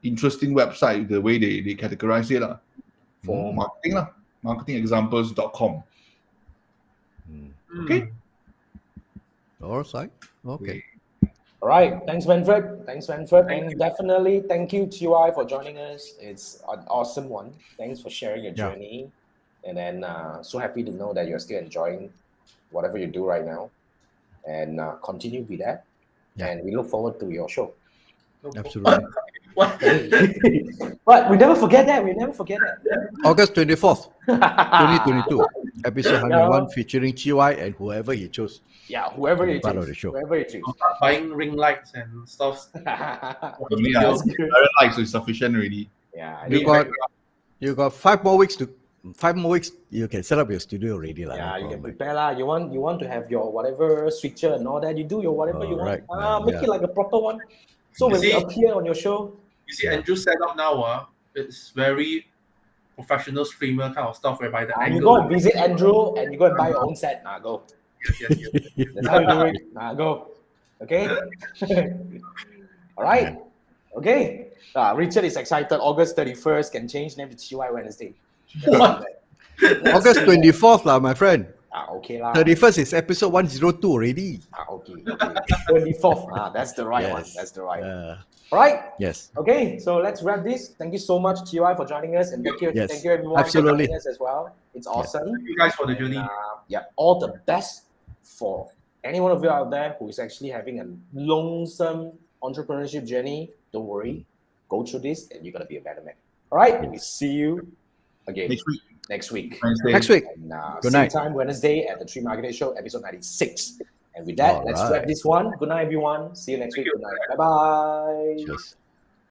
interesting website, the way they categorize it for marketing, marketingexamples.com. Okay. All right. Okay. All right. Thanks, Manfred. And definitely thank you, Chee Wai, for joining us. It's an awesome one. Thanks for sharing your journey. And then so happy to know that you're still enjoying whatever you do right now. And continue with that. Yeah. And we look forward to your show. Absolutely. What? But we never forget that. August 24th, 2022. Episode 101 featuring Chee Wai and whoever he chose. Yeah, whoever you Part of the choose. show. Whoever you choose. I'll start buying ring lights and stuff. For me, I likes is sufficient already. Yeah, You got 5 more weeks you can set up your studio already. yeah, you can prepare lah. You want to have your whatever switcher and all that. You do your whatever you want. Right, Make it like a proper one. So when you appear on your show, You see, Andrew's setup now, it's very professional streamer kind of stuff whereby the you angle. go and visit Andrew and you go and buy your own set. Go. Yes. That's how you do it. Go. Okay. All right. Okay. Richard is excited. August 31st can change name to Chee Wai Wednesday. What? August 24th, my friend. Okay lah. 31st is episode 102 already. Okay. 24th. That's the right one. Yes. That's the right one. All right. Yes. Okay, so let's wrap this. Thank you so much, Chee Wai, for joining us, and thank you everyone Absolutely. for joining us as well. It's awesome. Thank you guys for the journey. All the best for any one of you out there who is actually having a lonesome entrepreneurship journey. Don't worry, go through this, and you're gonna be a better man. All right, we see you again next week. Wednesday. Next week. And, Good same night. time Wednesday at the Tree Marketeers Show, episode 96. And with that, let's All wrap right. this one. Good night, everyone. See you next week. Good night. Bye bye. Cheers.